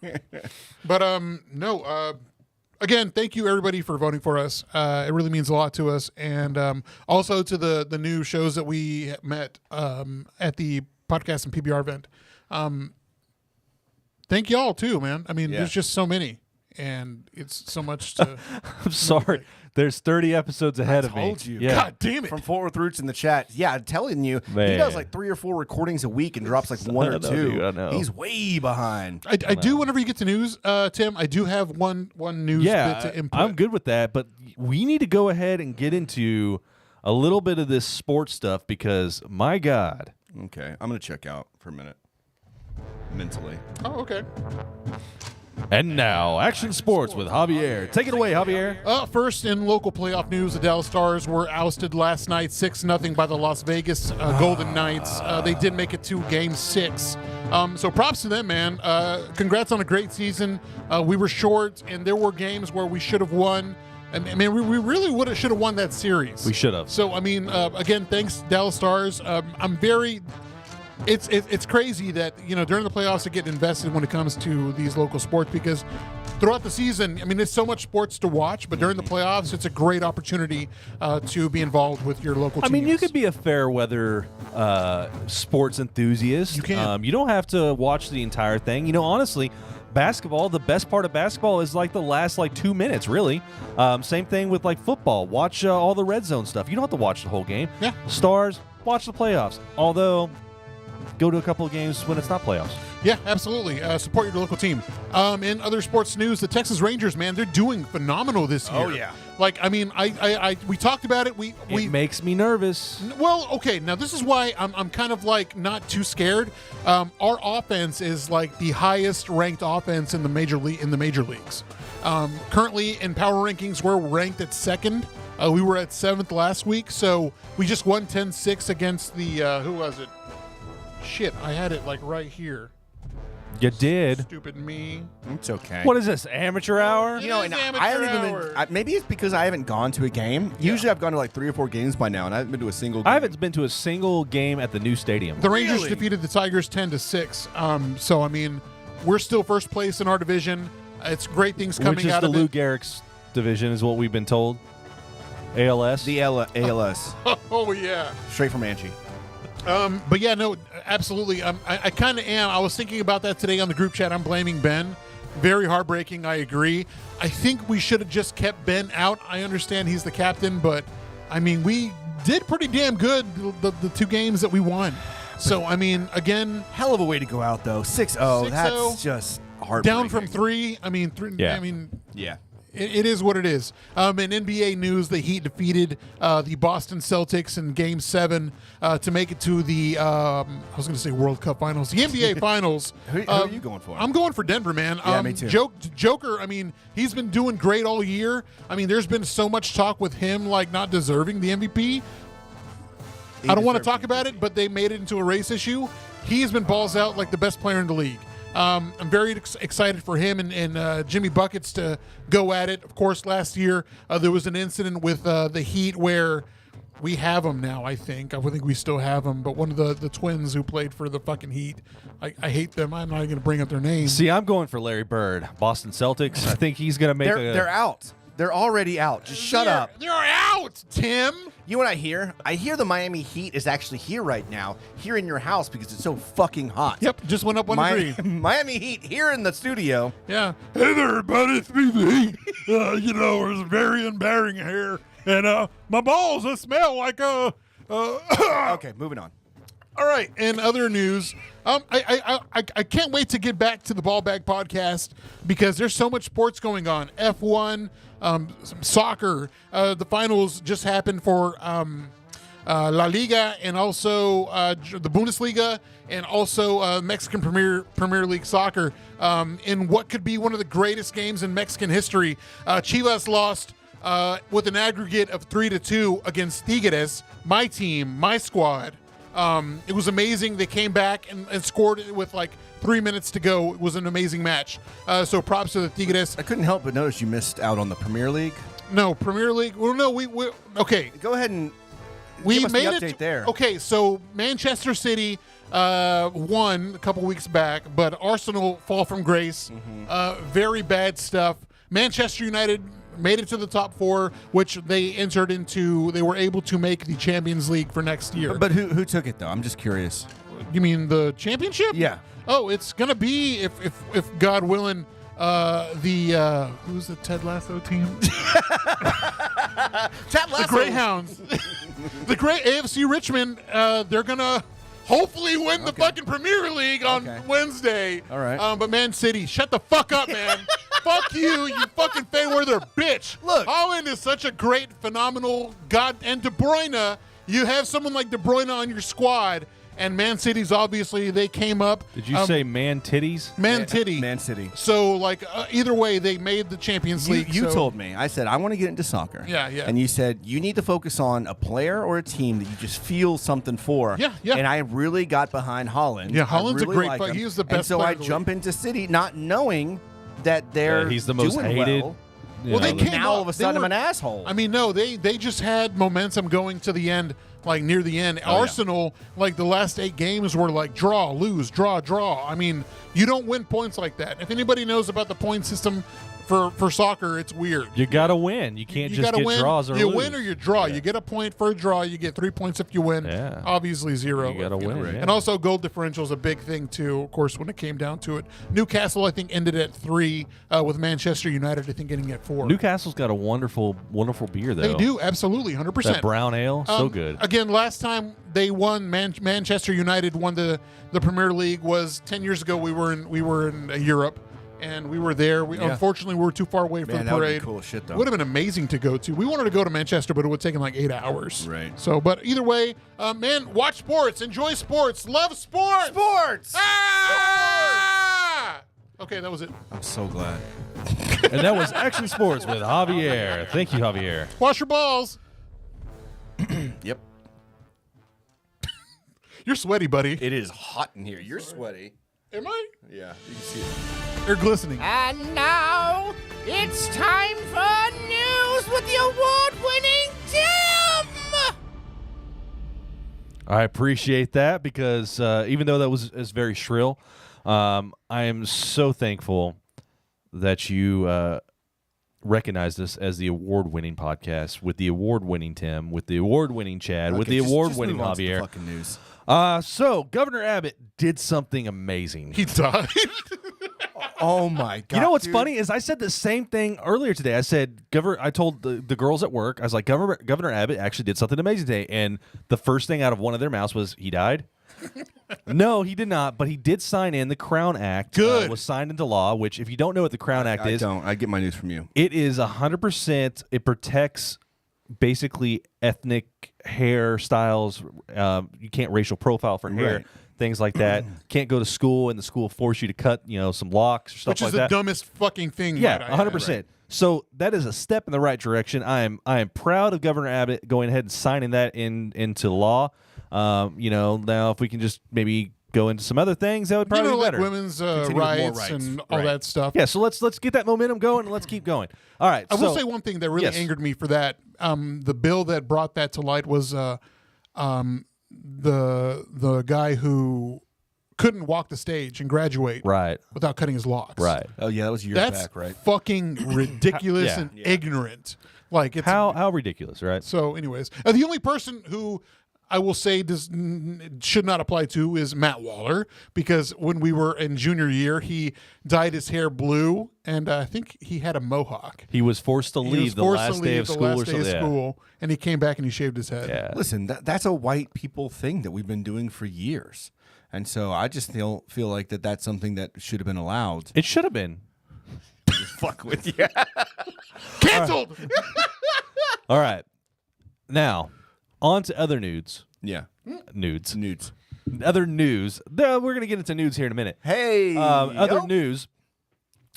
But no. Again, thank you everybody for voting for us. It really means a lot to us, and also to the new shows that we met at the podcast and PBR event. Thank y'all too, man. I mean, there's just so many, and it's so much to. I'm sorry. There's 30 episodes ahead of me. Told you. Yeah. God damn it! From Fort Worth Roots in the chat. Yeah, I'm telling you, he Man. does like 3 or 4 recordings a week and drops like 1 or 2. dude, I know. He's way behind. I do. Whenever you get to news, Tim, I do have one news bit to input. I'm good with that, but we need to go ahead and get into a little bit of this sports stuff because, my God. Okay, I'm going to check out for a minute. Mentally. Oh, okay. And now, Action Sports with Javier. Take it away, Javier. First, in local playoff news, the Dallas Stars were ousted last night 6-0 by the Las Vegas Golden Knights. They did make it to Game 6. So props to them, man. Congrats on a great season. We were short, and there were games where we should have won. I mean, we really should have won that series. We should have. So, I mean, again, thanks, Dallas Stars. I'm very... It's crazy that, during the playoffs I get invested when it comes to these local sports because throughout the season, I mean, there's so much sports to watch, but during the playoffs, it's a great opportunity to be involved with your local teams. I mean, you could be a fair weather sports enthusiast. You can. You don't have to watch the entire thing. Honestly, basketball, the best part of basketball is like the last 2 minutes, really. Same thing with football. Watch all the red zone stuff. You don't have to watch the whole game. Yeah. Stars, watch the playoffs. Although, go to a couple of games when it's not playoffs. Yeah, absolutely. Support your local team. In other sports news, the Texas Rangers, man, they're doing phenomenal this year. Oh, yeah. I mean, we talked about it. It makes me nervous. Well, okay. Now this is why I'm kind of not too scared. Our offense is the highest ranked offense in the major leagues. Currently in power rankings, we're ranked at second. We were at 7th last week, so we just won 10-6 against the who was it? Shit, I had it right here. You did. Stupid me. It's okay. What is this, amateur hour? It And is I haven't amateur even hour. been, maybe it's because I haven't gone to a game. Usually I've gone to 3 or 4 games by now, and I haven't been to a single game. I haven't been to a single game at the new stadium. The Rangers Really? defeated the Tigers 10-6. So I mean, we're still first place in our division. It's great things coming Which is out the of Lou it. Gehrig's division, is what we've been told. ALS. The ALS. Oh yeah. Straight from Angie. But yeah, no, absolutely. I kind of am. I was thinking about that today on the group chat. I'm blaming Ben. Very heartbreaking. I agree. I think we should have just kept Ben out. I understand he's the captain, but I mean, we did pretty damn good the 2 games that we won. So I mean, again, Hell of a way to go out, though. 6-0. 6-0. That's just heartbreaking. down from 3. I mean, 3. Yeah. I mean, Yeah. it is what it is. In NBA news, the Heat defeated the Boston Celtics in Game 7 to make it to the, I was going to say World Cup Finals, the NBA Finals. Who are you going for? I'm going for Denver, man. Yeah, me too. Joker, I mean, he's been doing great all year. I mean, there's been so much talk with him, not deserving the MVP. I don't want to talk about it, but they made it into a race issue. He has been balls out like the best player in the league. I'm very excited for him and Jimmy Buckets to go at it. Of course, last year there was an incident with the Heat where we have him now, I think. I think we still have him, but one of the twins who played for the fucking Heat, I hate them. I'm not even going to bring up their name. See, I'm going for Larry Bird. Boston Celtics. I think he's going to make They're out. They're already out. Just shut up. They're out, Tim. You know what I hear? I hear the Miami Heat is actually here right now, here in your house because it's so fucking hot. Yep, just went up 1 degree. Miami Heat here in the studio. Yeah. Hey there, everybody. It's me, the Heat. It's very embarrassing here. And my balls, they smell like Okay, moving on. All right. In other news, I can't wait to get back to the Ball Bag podcast because there's so much sports going on. F1, some soccer. The finals just happened for La Liga and also the Bundesliga and also Mexican Premier League soccer. In what could be one of the greatest games in Mexican history, Chivas lost with an aggregate of 3-2 against Tigres, my team, my squad. It was amazing. They came back and scored it with like 3 minutes to go. It was an amazing match. So props to the Tigres. I couldn't help but notice you missed out on the Premier League. No, Premier League. Well, no, we okay. Go ahead and We give us made the update it there. Okay, so Manchester City won a couple weeks back, but Arsenal fall from grace. Very bad stuff. Manchester United made it to the top 4, which they entered into. They were able to make the Champions League for next year. But who took it though? I'm just curious. You mean the championship? Yeah. Oh, it's gonna be if God willing. Who's the Ted Lasso team? Ted Lasso. The Greyhounds. The great AFC Richmond. They're gonna hopefully win the fucking Premier League on Wednesday. All right. But Man City, shut the fuck up, man. Fuck you, you fucking Feywerther bitch. Look. Holland is such a great, phenomenal god, and De Bruyne. You have someone like De Bruyne on your squad. And Man City's obviously, they came up. Did you say man titties? Man Titty. Man City. So, like, either way, they made the Champions League. You so- told me. I said, I want to get into soccer. Yeah, yeah. And you said, you need to focus on a player or a team that you just feel something for. Yeah, yeah. And I really got behind Holland. Yeah, Holland's I a really great like player. him. He is the And best so player I in the jump into City not knowing that they're he's the most doing hated. well. You Well, know, they came Now up- all of a they sudden were- I'm an asshole. I mean, no, they just had momentum going to the end, like near the end. Arsenal, like the last 8 games were like draw, lose, draw, draw. I mean, you don't win points like that. If anybody knows about the point system for soccer, it's weird. you gotta win. You can't You just gotta get win. draws or you lose. win or you draw. You get a point for a draw. You get 3 points if you win. Yeah. Obviously 0. You gotta if win, don't. yeah. And also goal differential is a big thing too. Of course, when it came down to it, Newcastle I think ended at 3 with Manchester United I think getting at 4. Newcastle's got a wonderful, wonderful beer though. They do absolutely 100%. That brown ale, so Um, good. Again, last time they won, Manchester United won the Premier League was 10 years ago. We were in Europe, and we were there. Unfortunately, we were too far away for Man, the that would've been parade. cool shit, though. Would have been amazing to go to. We wanted to go to Manchester, but it would have taken like 8 hours. Right. So, but either way, man, watch sports, enjoy sports, love sports. Sports! Ah! Okay, that was it. I'm so glad. And that was Action Sports with Javier. Thank you, Javier. Wash your balls. Yep. You're sweaty, buddy. It is hot in here. You're sweaty. Am I? Yeah, you can see it. You're glistening. And now it's time for news with the award-winning Tim. I appreciate that because even though that was very shrill, I am so thankful that you recognized us as the award-winning podcast with the award-winning Tim, with the award-winning Chad, with Okay, the just award-winning move on to the Javier. fucking news. So Governor Abbott did something amazing. He died. Oh my god! You know what's dude. funny is I said the same thing earlier today. I said, I told the girls at work, I was like, Governor Abbott actually did something amazing today. And the first thing out of one of their mouths was, he died? No, he did not. But he did sign in the Crown Act. Good. Was signed into law, which if you don't know what the Crown Act I is, don't. I get my news from you. it is 100%. It protects basically ethnic hairstyles. You can't racial profile for hair. Right. Things like that. Can't go to school and the school force you to cut, some locks or stuff Which like is the that. dumbest fucking thing. Yeah, might I add. 100%. So that is a step in the right direction. I am proud of Governor Abbott going ahead and signing that into law. Now if we can just maybe go into some other things, that would probably be like better. women's with more rights rights. and all Right. that stuff. Yeah, so let's get that momentum going and let's keep going. All right. I will say one thing that really Yes. angered me for that. The bill that brought that to light was the guy who couldn't walk the stage and graduate Right. without cutting his locks. Right. Oh yeah, that was years That's back, right? fucking ridiculous Yeah. and ignorant. Like it's How ridiculous, right? So, anyways, the only person who I will say should not apply to is Matt Waller, because when we were in junior year, he dyed his hair blue, and I think he had a mohawk. He was forced to He was leave the forced to last day leave of the school or last day of something. Yeah. school, and he came back and he shaved his head. Yeah. Listen, that's a white people thing that we've been doing for years, and so I just feel like that's something that should have been allowed. It should have been. Fuck with you. Canceled. All right. Now, on to other nudes. Yeah, Nudes. nudes. Other news. We're going to get into nudes here in a minute. Hey, Other news.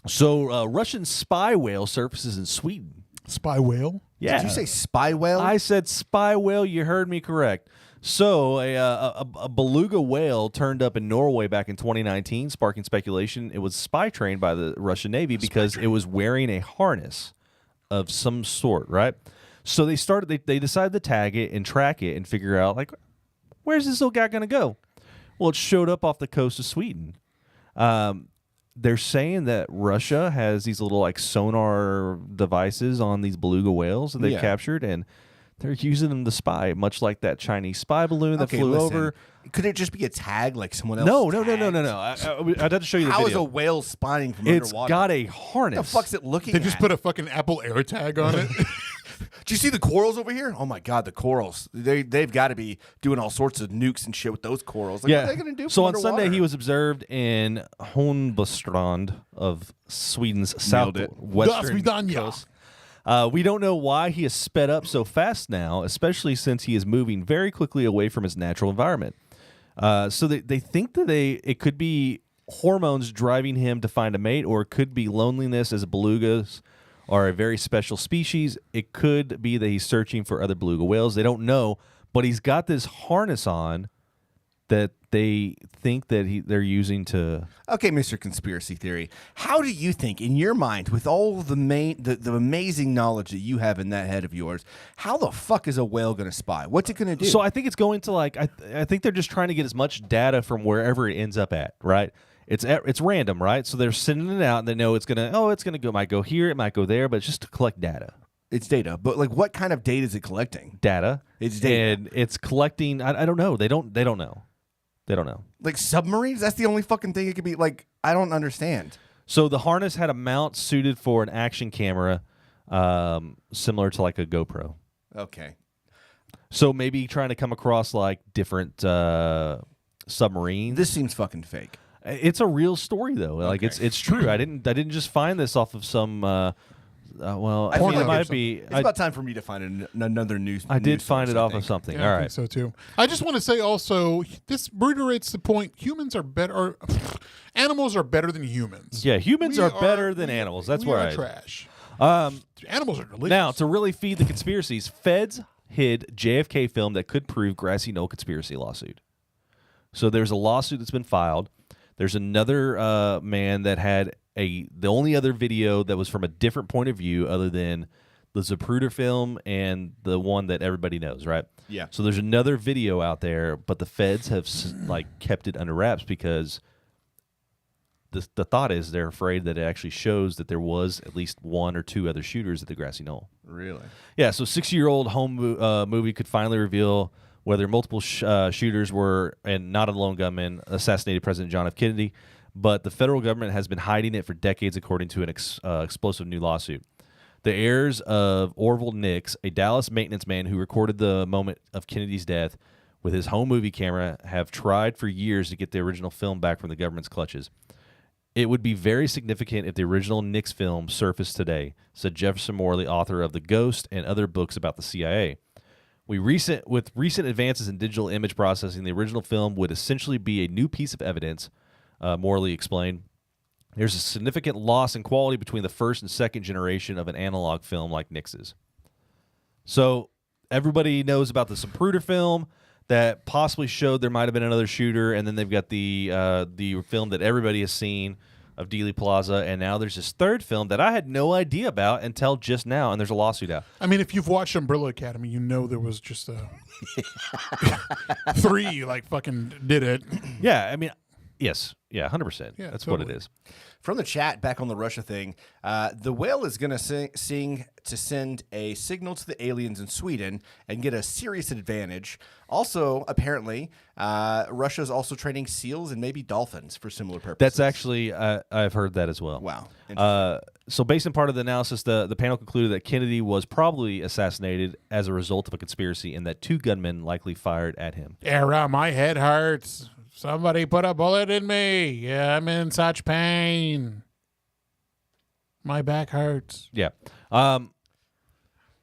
So, Russian spy whale surfaces in Sweden. Spy whale. Yeah. Did you say spy whale? I said spy whale. You heard me correct. So a beluga whale turned up in Norway back in 2019, sparking speculation it was spy trained by the Russian Navy because it was wearing a harness of some sort, right? So they decided to tag it and track it and figure out, like, where's this little guy going to go? Well, it showed up off the coast of Sweden. They're saying that Russia has these little, like, sonar devices on these beluga whales that they've captured, and they're using them to spy, much like that Chinese spy balloon that flew over. Could it just be a tag like someone else? No. I'd have to show you the How video. is a whale spying from It's underwater? got a harness. What the fuck's it looking They at? just put a fucking Apple AirTag on it. Do you see the corals over here? Oh my god, the corals. They've got to be doing all sorts of nukes and shit with those corals. Like, what are they going to do? So from on Sunday, underwater? he was observed in Hornbostrand of Sweden's Nailed southwestern Das Vidania. coast. We don't know why he has sped up so fast now, especially since he is moving very quickly away from his natural environment. So they think that it could be hormones driving him to find a mate, or it could be loneliness, as belugas are a very special species. It could be that he's searching for other beluga whales. They don't know, but he's got this harness on that they think that they're using to... Okay, Mr. Conspiracy Theory. How do you think, in your mind, with all the amazing knowledge that you have in that head of yours, how the fuck is a whale going to spy? What's it going to do? So I think it's going to, like, I think they're just trying to get as much data from wherever it ends up at, right? It's random, right? So they're sending it out, and they know it's gonna go, might go here, it might go there, but it's just to collect data. It's data, but like, what kind of data is it collecting? Data. It's data. And it's collecting. I don't know. They don't know. They don't know. Like submarines? That's the only fucking thing it could be. Like, I don't understand. So the harness had a mount suited for an action camera, similar to like a GoPro. Okay. So maybe trying to come across like different submarines. This seems fucking fake. It's a real story though. Like it's true. I didn't just find this off of some. Well, I feel it like might be. It's about time for me to find another news. I did news find source, it I off think. of something. Yeah, All I right. think so too. I just want to say also, this reiterates the point: humans are better. Or, animals are better than humans. Yeah, humans We are better than we- animals. That's we where are I. trash. Um, Animals are delicious. Now, to really feed the conspiracies, feds hid JFK film that could prove grassy knoll conspiracy lawsuit. So there's a lawsuit that's been filed. There's another man that had the only other video that was from a different point of view other than the Zapruder film and the one that everybody knows, right? Yeah. So there's another video out there, but the feds have kept it under wraps because the thought is they're afraid that it actually shows that there was at least one or two other shooters at the grassy knoll. Really? Yeah, so 6-year-old home movie could finally reveal whether multiple shooters were, and not a lone gunman, assassinated President John F. Kennedy, but the federal government has been hiding it for decades according to an explosive new lawsuit. The heirs of Orville Nix, a Dallas maintenance man who recorded the moment of Kennedy's death with his home movie camera, have tried for years to get the original film back from the government's clutches. It would be very significant if the original Nix film surfaced today, said Jefferson Morley, author of The Ghost and other books about the CIA. With recent advances in digital image processing, the original film would essentially be a new piece of evidence, Morley explained. There's a significant loss in quality between the first and second generation of an analog film like Nix's. So everybody knows about the Zapruder film that possibly showed there might have been another shooter, and then they've got the film that everybody has seen of Dealey Plaza, and now there's this third film that I had no idea about until just now, and there's a lawsuit out. I mean, if you've watched Umbrella Academy, you know there was just three like fucking did it. Yeah, I mean, yes, yeah, 100%. Yeah, that's totally. what it is. From the chat, back on the Russia thing, the whale is going to sing to send a signal to the aliens in Sweden and get a serious advantage. Also, apparently, Russia's also training seals and maybe dolphins for similar purposes. That's actually, I've heard that as well. Wow. So based on part of the analysis, the panel concluded that Kennedy was probably assassinated as a result of a conspiracy and that two gunmen likely fired at him. Era, my head hurts. Somebody put a bullet in me. Yeah, I'm in such pain. My back hurts. Yeah.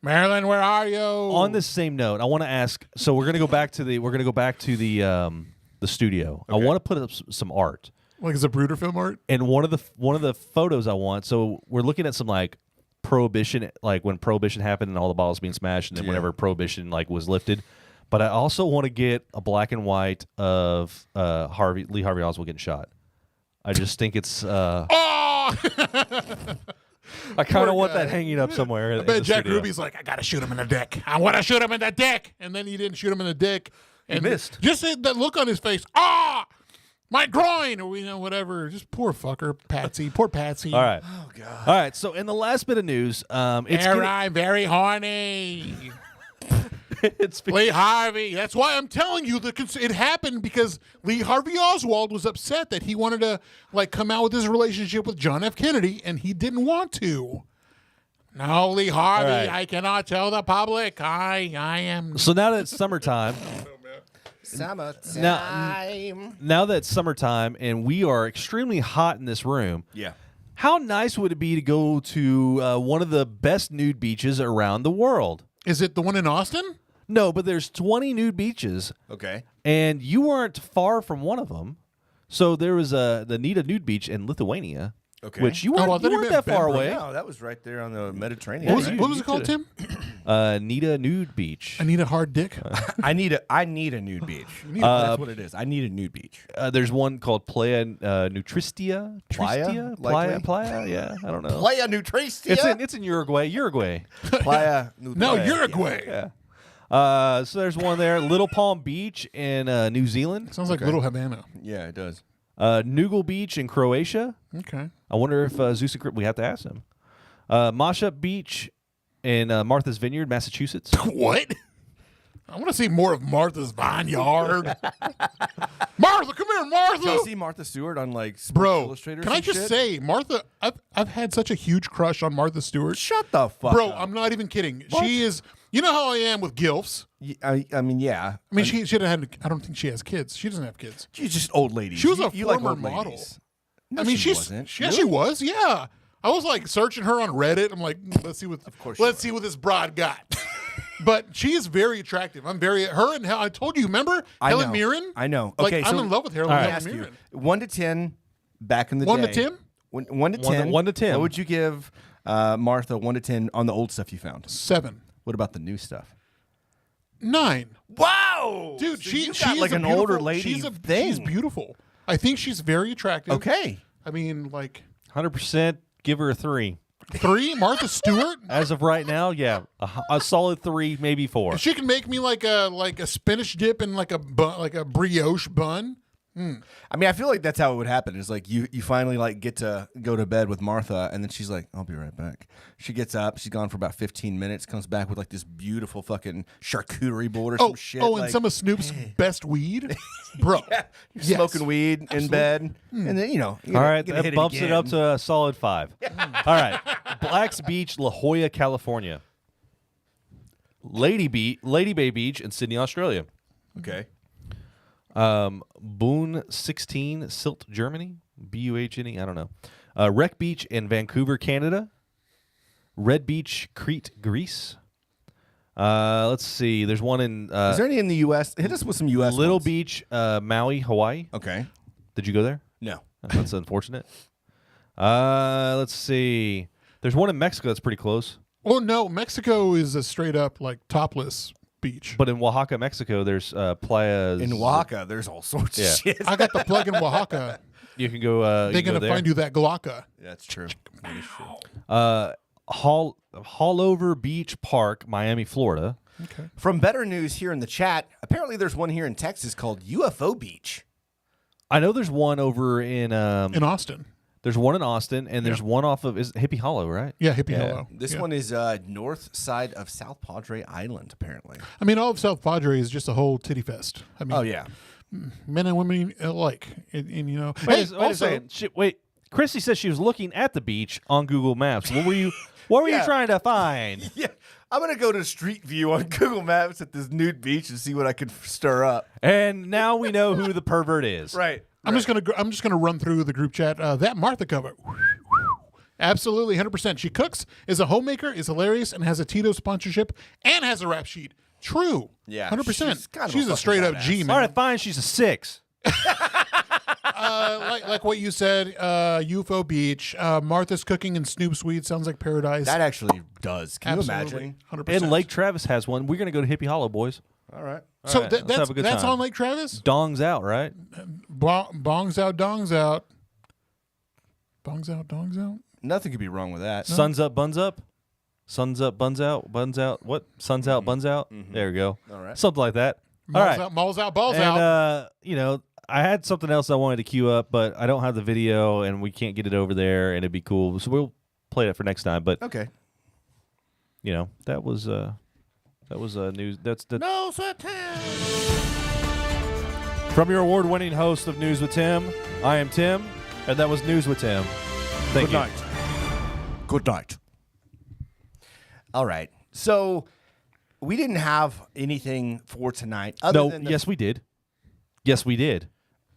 Marilyn, where are you? On this same note, I want to ask. So we're gonna go back to the studio. Okay. I want to put up some art. Like it's a Zapruder film art? And one of the photos I want. So we're looking at some like Prohibition, like when Prohibition happened and all the bottles being smashed, and then whenever Prohibition like was lifted. But I also want to get a black and white of Lee Harvey Oswald getting shot. I just think it's. Oh! I kind of want that hanging up somewhere. I bet Jack Ruby's like, I gotta shoot him in the dick. I want to shoot him in the dick, and then he didn't shoot him in the dick. And he missed. Just that look on his face. Ah, my groin, or whatever. Just poor fucker, Patsy. Poor Patsy. All right. Oh god. All right. So in the last bit of news, I'm very horny. it's Lee Harvey. That's why I'm telling you it happened because Lee Harvey Oswald was upset that he wanted to come out with his relationship with John F. Kennedy, and he didn't want to. No, Lee Harvey, right. I cannot tell the public. I am. So now that it's summertime. Summertime. Now that it's summertime and we are extremely hot in this room. Yeah. How nice would it be to go to one of the best nude beaches around the world? Is it the one in Austin? No, but there's 20 nude beaches. Okay. And you weren't far from one of them. So there was the Nita Nude Beach in Lithuania. Okay. Which you weren't that far away. No, that was right there on the Mediterranean. What was it called, Tim? Nita Nude Beach. I need a hard dick. I need a nude beach. That's what it is. I need a nude beach. There's one called Playa Nutristia. Playa? Playa? Yeah, I don't know. Playa Nutristia? It's in Uruguay. Playa Nutristia. No, Uruguay. Yeah. So there's one there. Little Palm Beach in New Zealand. Sounds like Little Havana. Yeah, it does. Nougal Beach in Croatia. Okay. I wonder if Zeus and we have to ask him. Mashup Beach in Martha's Vineyard, Massachusetts. What? I want to see more of Martha's Vineyard. Martha, come here, Martha. Did you see Martha Stewart on Sports Illustrated? Can I just say, Martha? I've had such a huge crush on Martha Stewart. Shut the fuck Bro, up. I'm not even kidding. What? She is. You know how I am with gilfs. I mean, yeah. I mean, she didn't have. I don't think she has kids. She doesn't have kids. She's just old ladies. She was a you like former old model. ladies. No, I mean, she wasn't. She was. Yeah. I was searching her on Reddit. I'm like, let's see what. Of course. Let's see what this broad got. But she is very attractive. Her and I told you. Remember Helen Mirren? I know. Okay, I'm in love with Helen Mirren. 1 to 10 back in the day. 1 to 10? 1 to 10. 1 to 10. What would you give Martha 1 to 10 on the old stuff you found? 7. What about the new stuff? 9. Wow, dude, so she's like an older lady. She's beautiful. I think she's very attractive. Okay. I mean, 100%. Give her a 3. 3, Martha Stewart. As of right now, yeah, a solid 3, maybe 4. If she can make me like a spinach dip and like a brioche bun. I mean, I feel like that's how it would happen. It's like you finally get to go to bed with Martha, and then she's like, "I'll be right back." She gets up. She's gone for about 15 minutes. Comes back with this beautiful fucking charcuterie board or some shit. Oh, and some of Snoop's best weed, bro. Yeah, smoking weed in bed, and then all right, that bumps it up to a solid 5. All right, Blacks Beach, La Jolla, California. Lady Bay Beach in Sydney, Australia. Okay. Boone 16, Silt, Germany. Buhne, I don't know. Wreck Beach in Vancouver, Canada. Red Beach, Crete, Greece. Let's see. There's one in. Is there any in the U.S.? Hit us with some U.S. Little ones. Beach, Maui, Hawaii. Okay. Did you go there? No. That's unfortunate. Let's see. There's one in Mexico that's pretty close. Oh no, Mexico is a straight up topless beach. But in Oaxaca, Mexico, there's playas. In Oaxaca, there's all sorts of shit. I got the plug in Oaxaca. You can go. They're gonna find you that Glocka. That's true. That is true. Hallover Beach Park, Miami, Florida. Okay. From better news here in the chat, apparently there's one here in Texas called UFO Beach. I know there's one over in Austin. There's one in Austin, and there's one off of Hippie Hollow, right? Yeah, Hippie Hollow. This one is north side of South Padre Island, apparently. I mean, all of South Padre is just a whole titty fest. I mean, oh yeah, men and women alike, and you know. Wait a second. Wait, Chrissy says she was looking at the beach on Google Maps. What were you? What were you trying to find? Yeah, I'm gonna go to Street View on Google Maps at this nude beach and see what I can stir up. And now we know who the pervert is. Right. I'm just gonna run through the group chat. That Martha cover, absolutely 100%. She cooks, is a homemaker, is hilarious, and has a Tito sponsorship and has a rap sheet. True. Yeah, 100%. she's kind of She's a a straight up badass. G, man. All right, fine. She's a 6. like what you said, UFO Beach, Martha's Cooking and Snoop's Weed sounds like paradise. That actually does. Can Absolutely, you imagine? 100%. And Lake Travis has one. We're gonna go to Hippie Hollow, boys. All right. So All right, let's have a good that's time. on Lake Travis. Dongs out, right? Bongs out, dongs out. Bongs out, dongs out. Nothing could be wrong with that. Suns up, buns up. Suns up, buns out. Buns out. What? Suns out, buns out. There we go. All right. Something like that. Malls All right. out, malls out, balls And out. you know, I had something else I wanted to queue up, but I don't have the video, and we can't get it over there, and it'd be cool. So we'll play it for next time. But Okay. you know, that was news. That's the No sweat time. from your award-winning host of News with Tim. I am Tim, and that was News with Tim. Thank Good you. night. Good night. All right. So we didn't have anything for tonight. No, than yes, we did. Yes, we did.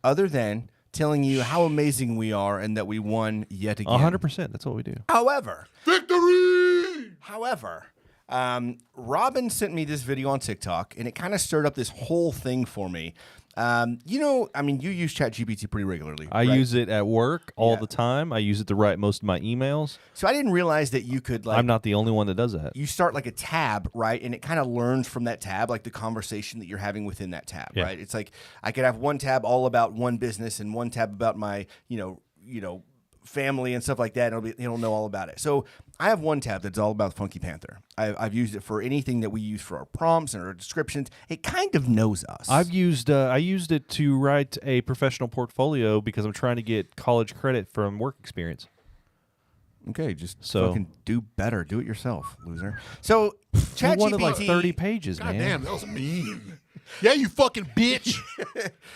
Other than telling you how amazing we are and that we won yet again. 100%. That's what we do. However, Victory! Robin sent me this video on TikTok, and it kind of stirred up this whole thing for me. You use ChatGPT pretty regularly. I right? use it at work all Yeah. the time. I use it to write most of my emails. So I didn't realize that you could I'm not the only one that does that. you start like a tab, right? And it kind of learns from that tab, like the conversation that you're having within that tab, Yeah. right? It's like I could have one tab all about one business and one tab about my, family and stuff like that. And it'll know all about it. So I have one tab that's all about Funky Panther. I've used it for anything that we use for our prompts and our descriptions. It kind of knows us. I used it to write a professional portfolio because I'm trying to get college credit from work experience. Okay, just So- fucking do better. Do it yourself, loser. So I wanted ChatGPT, like 30 pages, God man. damn, that was mean. Yeah, you fucking bitch.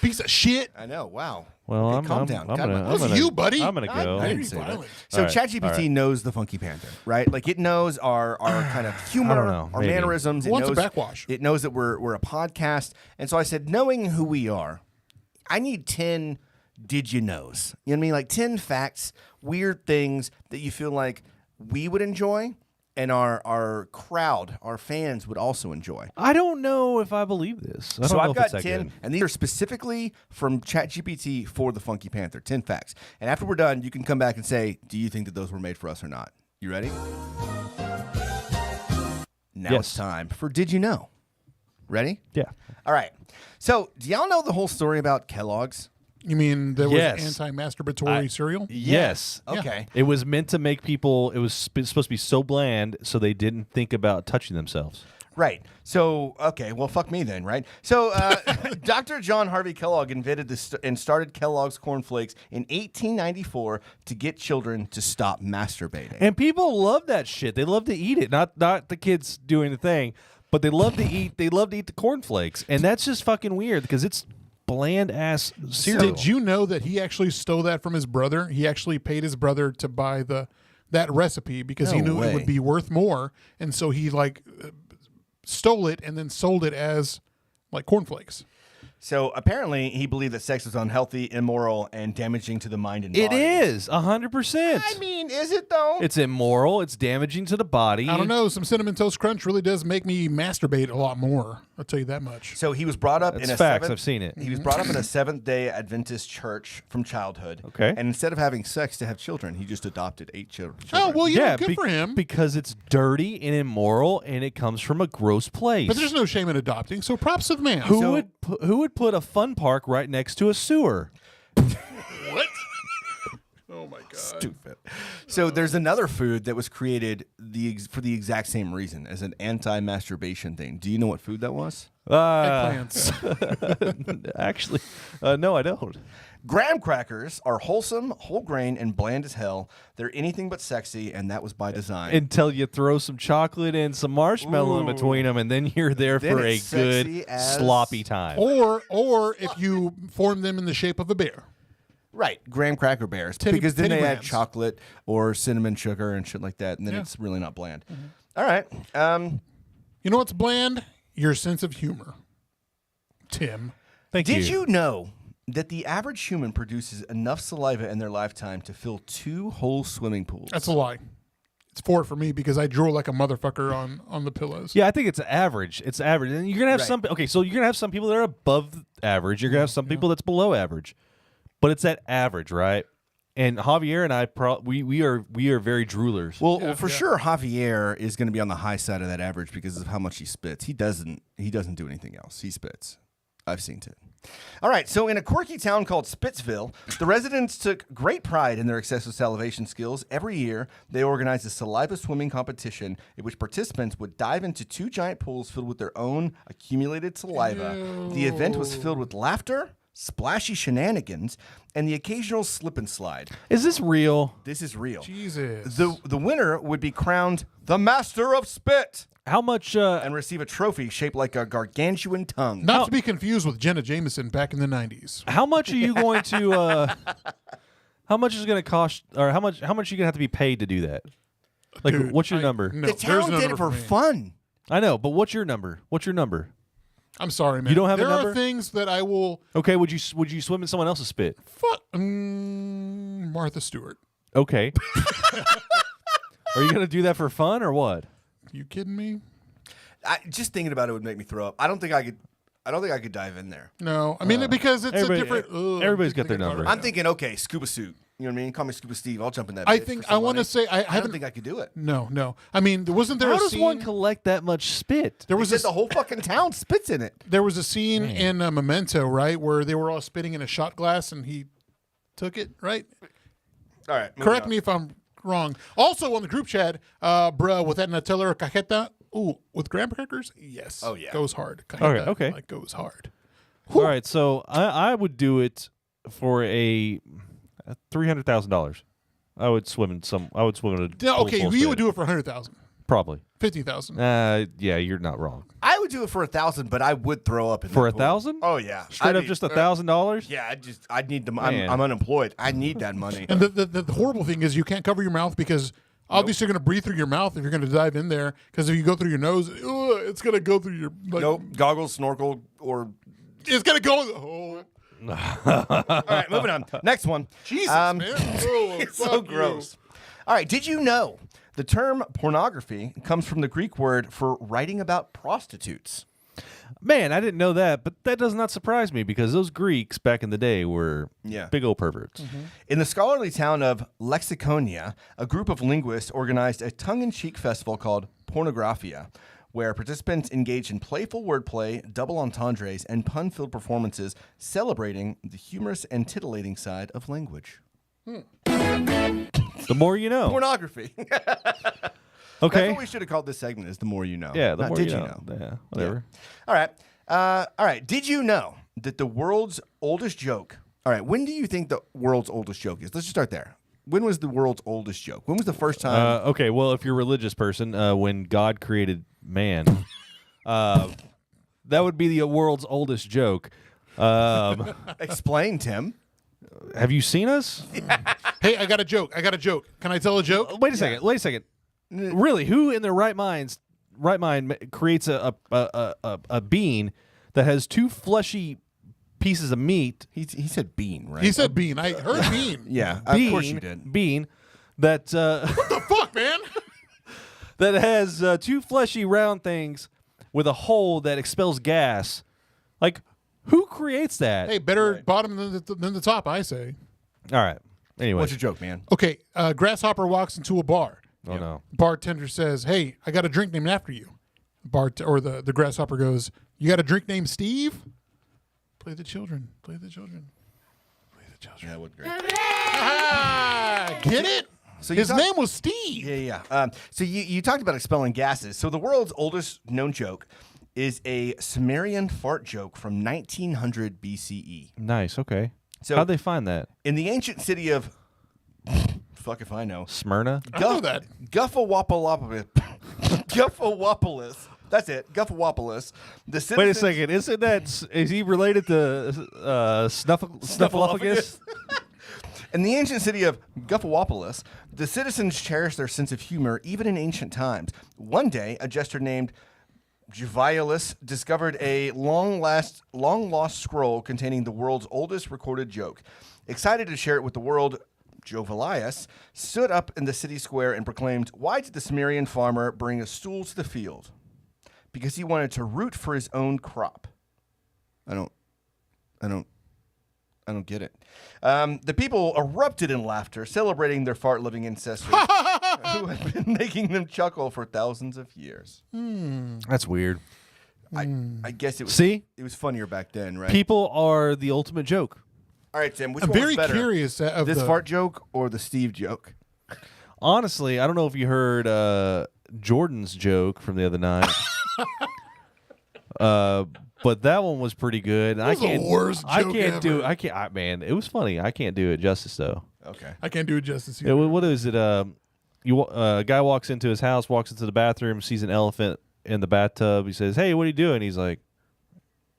Piece of shit. I know. Wow. Well, Okay, I'm calm I'm, down. I'm God, gonna. that was I'm gonna, you, buddy. I'm gonna God, go. I didn't Very say that. violent. So All right, ChatGPT all right. knows the Funky Panther, right? Like it knows our kind of humor, I don't know, our maybe. mannerisms. It Wants a knows backwash. It knows that we're a podcast, and so I said, knowing who we are, I need 10 did you knows. You know what I mean? Like 10 facts, weird things that you feel like we would enjoy, and our crowd, our fans would also enjoy. I don't know if I believe this. I don't So know I've if got it's that 10, good. and these are specifically from ChatGPT for the Funky Panther. 10 facts. And after we're done, you can come back and say, do you think that those were made for us or not? You ready? Now Yes. it's time for Did You Know? Ready? Yeah. All right. So, do y'all know the whole story about Kellogg's? You mean there was Yes. anti-masturbatory cereal? Yes. Okay. It was meant to make people. It was supposed to be so bland, so they didn't think about touching themselves. Right. So, okay, well, fuck me then, right? So, Dr. John Harvey Kellogg invented this and started Kellogg's cornflakes in 1894 to get children to stop masturbating. And people love that shit. They love to eat it. Not the kids doing the thing, but they love to eat. They love to eat the cornflakes, and that's just fucking weird because it's bland ass cereal. Did you know that he actually stole that from his brother? He actually paid his brother to buy that recipe because he No knew way. it would be worth more, and so he stole it and then sold it as like cornflakes. So, apparently, he believed that sex was unhealthy, immoral, and damaging to the mind and It body. is 100%. I mean, is it though? It's immoral. It's damaging to the body. I don't know. Some Cinnamon Toast Crunch really does make me masturbate a lot more. I'll tell you that much. So he was brought up It's in a facts. seventh- I've seen it. He was brought up in a Seventh-day Adventist church from childhood. Okay. And instead of having sex to have children, he just adopted 8 children. Oh, well, Yeah, good for him. because it's dirty and immoral, and it comes from a gross place. But there's no shame in adopting, so props to the man. who would put a fun park right next to a sewer? What? Oh, my God. Stupid. So there's another food that was created for the exact same reason as an anti-masturbation thing. Do you know what food that was? Eggplants. Actually, no, I don't. Graham crackers are wholesome, whole grain, and bland as hell. They're anything but sexy, and that was by design. Until you throw some chocolate and some marshmallow in between them, and then you're there Then for a it's good sexy as- sloppy time. or if you form them in the shape of a bear. Right, graham cracker bears, Teddy- because then Teddy they add Grahams. chocolate or cinnamon sugar and shit like that, and then Yeah. it's really not bland. All right. You know what's bland? Your sense of humor. Tim. Thank Did you know that the average human produces enough saliva in their lifetime to fill 2 whole swimming pools? That's a lie. It's 4 for me because I drool like a motherfucker on the pillows. Yeah, I think it's average. It's average, and you're gonna have Right. some. Okay, so you're gonna have some people that are above average. You're gonna have some people that's below average. but it's at average, right? And Javier and I, we are very droolers. Well, for sure, Javier is going to be on the high side of that average because of how much he spits. He doesn't do anything else. He spits. I've seen it. All right, so in a quirky town called Spittsville, the residents took great pride in their excessive salivation skills. Every year, they organized a saliva swimming competition in which participants would dive into 2 giant pools filled with their own accumulated saliva. Ew. The event was filled with laughter, splashy shenanigans, and the occasional slip and slide. Is this real? This is real. Jesus. The winner would be crowned the Master of Spit How much? and receive a trophy shaped like a gargantuan tongue. Not to be confused with Jenna Jameson back in the 90s. How much are you going to? How much is going to cost, or how much are you going to have to be paid to do that? Like, Dude, what's your number? No, The there's town no did it number for me. fun. I know, but what's your number? What's your number? I'm sorry, man. You don't have a there number? are things that I will. Okay, would you swim in someone else's spit? Martha Stewart. Okay. Are you going to do that for fun or what? You kidding me? Just thinking about it would make me throw up. I don't think I could dive in there. No, I mean because it's a everybody- different. everybody's got their thinking about number. it I'm thinking, okay, scuba suit. You know what I mean? Call me Scuba Steve. I'll jump in that. I bitch think for some I want to money. say I I don't haven't. think I could do it. No. I mean, wasn't there How a does scene? one collect that much spit? There He was said a, the whole fucking town spits in it. there was a scene in Memento, right, where they were all spitting in a shot glass and he took it, right? All right. Correct me if I'm wrong. Also on the group chat, bruh, with that Nutella or cajeta, with graham crackers, yes. Oh, yeah. Goes hard. Cajeta, Okay. Like, goes hard. All right, so I would do it for a $300,000. I would swim in some. I would swim in a. Yeah, pool okay, full of you spit. would do it for 100,000, Probably. 50,000. Yeah, you're not wrong. I would do it for 1,000, but I would throw up in For that pool. 1,000? Oh yeah, Straight I'd up be- just $1,000? Yeah, I'd need the. Man. I'm unemployed. I need that money. And the horrible thing is you can't cover your mouth because obviously you're going to breathe through your mouth if you're going to dive in there. Because if you go through your nose, it's going to go through your. Like, Nope. Goggles, snorkel, or. It's going to go. All right, moving on. Next one. Jesus, man. It's so gross. All right, did you know the term pornography comes from the Greek word for writing about prostitutes? Man, I didn't know that, but that does not surprise me because those Greeks back in the day were big old perverts. In the scholarly town of Lexiconia, a group of linguists organized a tongue-in-cheek festival called Pornographia, where participants engaged in playful wordplay, double entendres, and pun-filled performances celebrating the humorous and titillating side of language. The more you know. Pornography. That's Okay. what we should have called this segment, is The More You Know. Yeah, the Not more Did you You know. Know? Yeah, whatever. All right. Did you know that the world's oldest joke... All right, when do you think the world's oldest joke is? Let's just start there. When was the world's oldest joke? When was the first time... Okay, well, if you're a religious person, when God created man, that would be the world's oldest joke. Explain, Tim. Have you seen us? Hey, I got a joke. Can I tell a joke? Wait a second. Really, who in their right mind creates a bean that has 2 fleshy pieces of meat? He said bean, right? He said bean. I heard bean. Yeah, Bean, of course you did. Bean that What the fuck, man? that has 2 fleshy round things with a hole that expels gas. Like, who creates that? Hey, better bottom than the top, I say. All right. Anyway. What's your joke, man? Okay, grasshopper walks into a bar. Oh, no. Bartender says, "Hey, I got a drink named after you." The grasshopper goes, "You got a drink named Steve?" Play the children. Play the children. Play the children. Yeah, that was great. Get it? So you His thought- name was Steve. Yeah. So you talked about expelling gases. So the world's oldest known joke is a Sumerian fart joke from 1900 BCE. Nice. Okay. So How'd they find that? in the ancient city of fuck if I know. Smyrna? I know that. Guffawapolis. That's it. Guffawapolis. The citizens, Wait a second. Is he related to Snuffleupagus? In the ancient city of Guffawapolis, the citizens cherished their sense of humor even in ancient times. One day, a jester named Javier discovered a long-lost scroll containing the world's oldest recorded joke. Excited to share it with the world, Jovalius stood up in the city square and proclaimed, "Why did the Sumerian farmer bring a stool to the field? Because he wanted to root for his own crop." I don't I don't get it. The people erupted in laughter, celebrating their fart-living ancestors who had been making them chuckle for thousands of years. That's weird. I guess it was. See? It was funnier back then, right? People are the ultimate joke. All right, Tim. Which I'm one very was better? curious of This the fart joke or the Steve joke? Honestly, I don't know if you heard Jordan's joke from the other night. But that one was pretty good. That was the worst I joke can't do. ever. I can't. Man, it was funny. I can't do it justice though. Okay. I can't do it justice Yeah, here. what is it? A guy walks into his house, walks into the bathroom, sees an elephant in the bathtub. He says, "Hey, what are you doing?" He's like,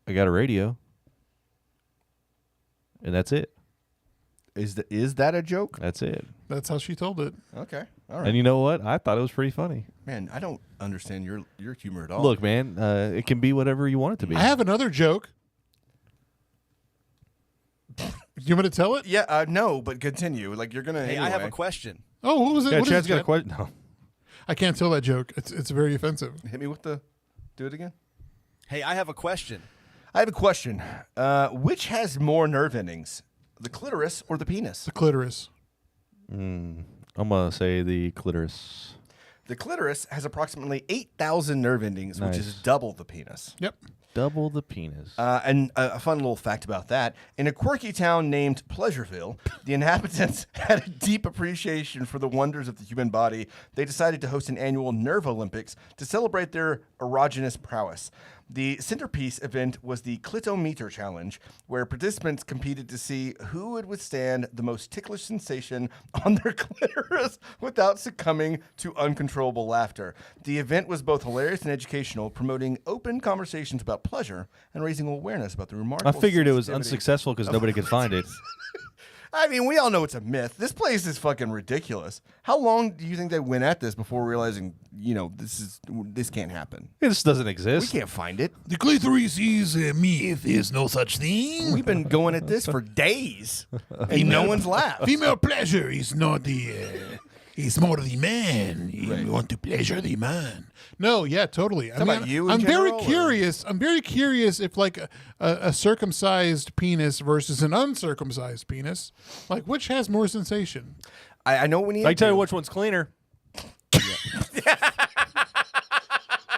"I got a radio," and that's it. Is that a joke? That's it. That's how she told it. Okay. All right. And you know what? I thought it was pretty funny. Man, I don't understand your humor at all. Look, man, it can be whatever you want it to be. I have another joke. You want me to tell it? Yeah. No, but continue. Like you're gonna. Hey, anyway. I have a question. Oh, what was it? Yeah, What is Chad's it, got a Chad? question. No. I can't tell that joke. It's very offensive. Hit me with the. Do it again. Hey, I have a question. I have a question. Which has more nerve endings, the clitoris or the penis? The clitoris. I'm gonna say the clitoris. The clitoris has approximately 8,000 nerve endings, which is Nice. double the penis. Yep. Double the penis. And a fun little fact about that. In a quirky town named Pleasureville, the inhabitants had a deep appreciation for the wonders of the human body. They decided to host an annual Nerve Olympics to celebrate their erogenous prowess. The centerpiece event was the Clitometer Challenge, where participants competed to see who would withstand the most ticklish sensation on their clitoris without succumbing to uncontrollable laughter. The event was both hilarious and educational, promoting open conversations about pleasure and raising awareness about the I remarkable figured it was sensitivity. unsuccessful because nobody could find it. I mean, we all know it's a myth. This place is fucking ridiculous. How long do you think they went at this before realizing, this can't happen? This doesn't We exist. can't find it. The clitoris is a myth. There's no such thing. We've been going at this for days, and no one's laughed. Female pleasure is not the. It's more the man. You want to pleasure the man. No, yeah, totally. about you in I'm very general, or- curious. I'm very curious if like a circumcised penis versus an uncircumcised penis, like which has more sensation? I know we need. I can tell to you which one's cleaner.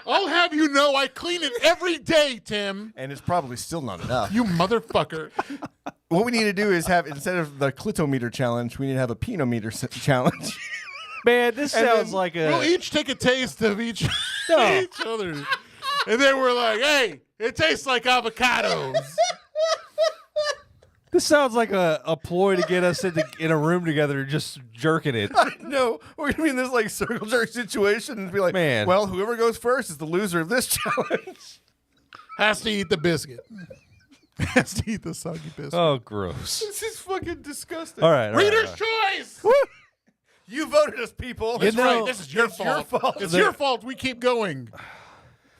I'll have you know, I clean it every day, Tim. and it's probably still not enough. You motherfucker. What we need to do is have, instead of the clitometer challenge, we need to have a penometer challenge. Man, this And sounds then like We'll a. each take a taste of each other, and then we're like, "Hey, it tastes like avocados." This sounds like a ploy to get us in a room together, just jerking it. No, we're gonna be in this like circle jerk situation and be like, Man. well, whoever goes first is the loser of this challenge. Has to eat the biscuit. Has to eat the soggy biscuit. Oh, gross. This is fucking disgusting. All right. Reader's choice. You voted us, people. That's know, right. This is your it's fault. your fault. It's your fault. We keep going.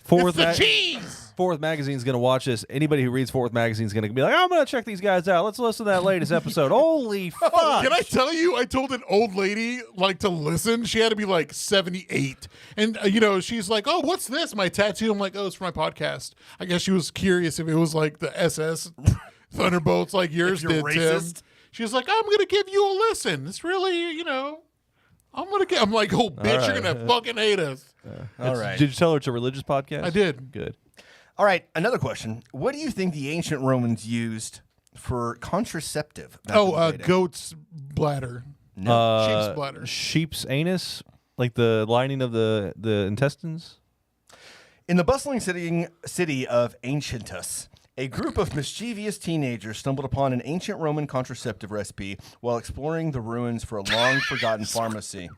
Fourth, It's the cheese. Fourth Magazine's going to watch this. Anybody who reads Fourth Magazine's going to be like, I'm going to check these guys out. Let's listen to that latest episode. Holy fuck. Can I tell you? I told an old lady like to listen. She had to be like 78, and she's like, "Oh, what's this? My tattoo." I'm like, "Oh, it's for my podcast." I guess she was curious if it was like the SS Thunderbolts like yours you're did, racist. Tim. She was like, "I'm gonna give you a listen. It's really, I'm like, oh, bitch, right. you're gonna fucking hate us." All right. Did you tell her it's a religious podcast? I did. Good. All right, another question. What do you think the ancient Romans used for contraceptive? back in the day? Goat's bladder. Sheep's bladder. Sheep's anus? Like the lining of the intestines? In the bustling city of Ancientus, a group of mischievous teenagers stumbled upon an ancient Roman contraceptive recipe while exploring the ruins for a long-forgotten pharmacy.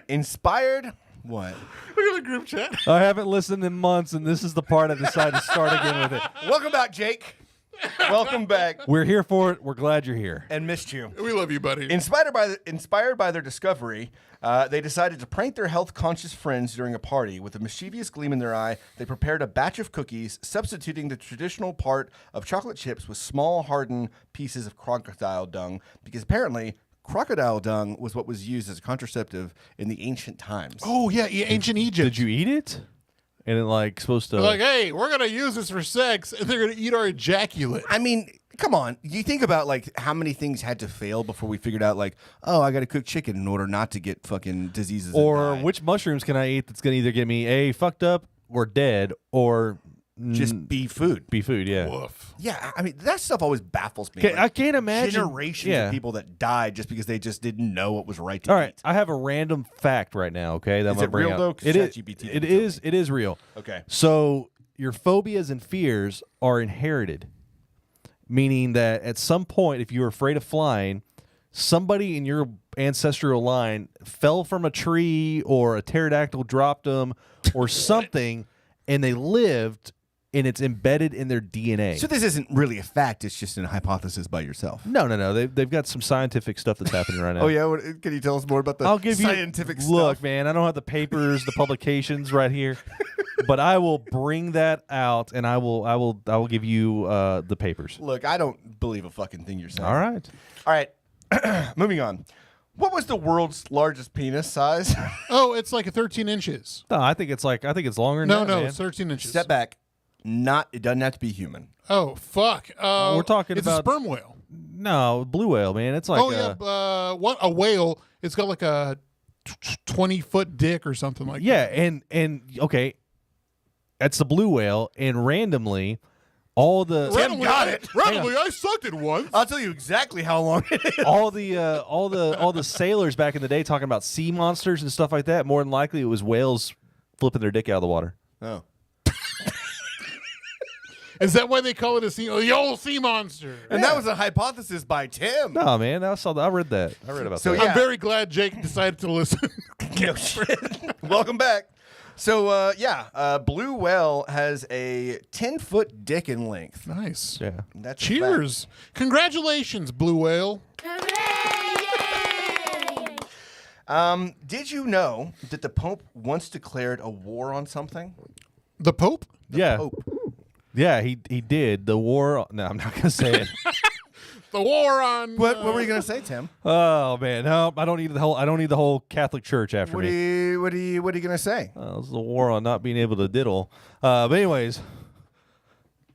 Inspired... What? Look at the group chat. I haven't listened in months, and this is the part I decided to start again with it. Welcome back, Jake. Welcome back. We're here for it. We're glad you're here. And missed you. We love you, buddy. Inspired by their discovery, they decided to prank their health-conscious friends during a party. With a mischievous gleam in their eye, they prepared a batch of cookies, substituting the traditional part of chocolate chips with small, hardened pieces of crocodile dung, because apparently crocodile dung was what was used as a contraceptive in the ancient times. Oh yeah, ancient Egypt. Did you eat it? And it supposed to... They're like, hey, we're gonna use this for sex, and they're gonna eat our ejaculate. I mean, Come on, you think about like how many things had to fail before we figured out like, oh, I got to cook chicken in order not to get fucking diseases. Or and die. which mushrooms can I eat that's going to either get me A, fucked up or dead, or Just be food. be food, yeah. Woof. Yeah, I mean that stuff always baffles me. I can't imagine generations of people that died just because they just didn't know what was right to All right, eat. I have a random fact right now, okay? That I'm Is gonna it bring real out. though? 'Cause It is, ChatGPT it didn't is, it is real. Okay. So your phobias and fears are inherited, meaning that at some point, if you're afraid of flying, somebody in your ancestral line fell from a tree or a pterodactyl dropped them or something, and they lived, and it's embedded in their DNA. So this isn't really a fact; it's just a hypothesis by yourself. No. They've got some scientific stuff that's happening right now. Oh yeah, can you tell us more about the I'll give scientific you, stuff? Look, man, I don't have the papers, the publications right here, but I will bring that out, and I will give you the papers. Look, I don't believe a fucking thing you're saying. All right. All right. Moving on. What was the world's largest penis size? Oh, it's like 13 inches. No, I think it's longer than that, man. It's 13 inches. Step back. It doesn't have to be human. Oh, fuck. We're talking it's about- a sperm whale. No, blue whale, man. It's like What a whale. It's got like a 20-foot dick or something like yeah, that. and okay, that's the blue whale, and randomly, all the Randomly, I sucked it once. I'll tell you exactly how long it is. all the sailors back in the day talking about sea monsters and stuff like that. More than likely, it was whales flipping their dick out of the water. Oh. Is that why they call it the old sea monster? And that was a hypothesis by Tim. No, man, I read that. I read about So, that. yeah. I'm very glad Jake decided to listen. No shit. Welcome back. So, blue whale has a 10-foot dick in length. Nice. Yeah. That's a Cheers. Congratulations, blue whale. fact. Did you know that the Pope once declared a war on something? The Pope? Yeah. Pope. Yeah, he did. The war. No, I'm not gonna say it. The war on. What were you gonna say, Tim? Oh man, no, I don't need the whole Catholic Church after What are me. you gonna say? This is the war on not being able to diddle. But anyways,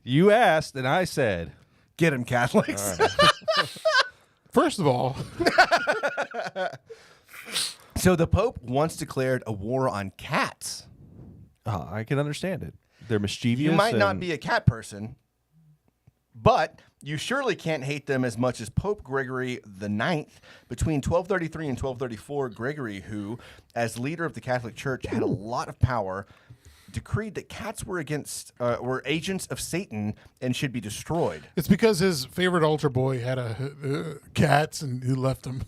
you asked and I said, Get him, Catholics. First of all, So the Pope once declared a war on cats. I can understand it. They're mischievous. You might not and- be a cat person, but you surely can't hate them as much as Pope Gregory IX. Between 1233 and 1234, Gregory, who, as leader of the Catholic Church, had a lot of power, decreed that cats were agents of Satan and should be destroyed. it's because his favorite altar boy had cats and he left them.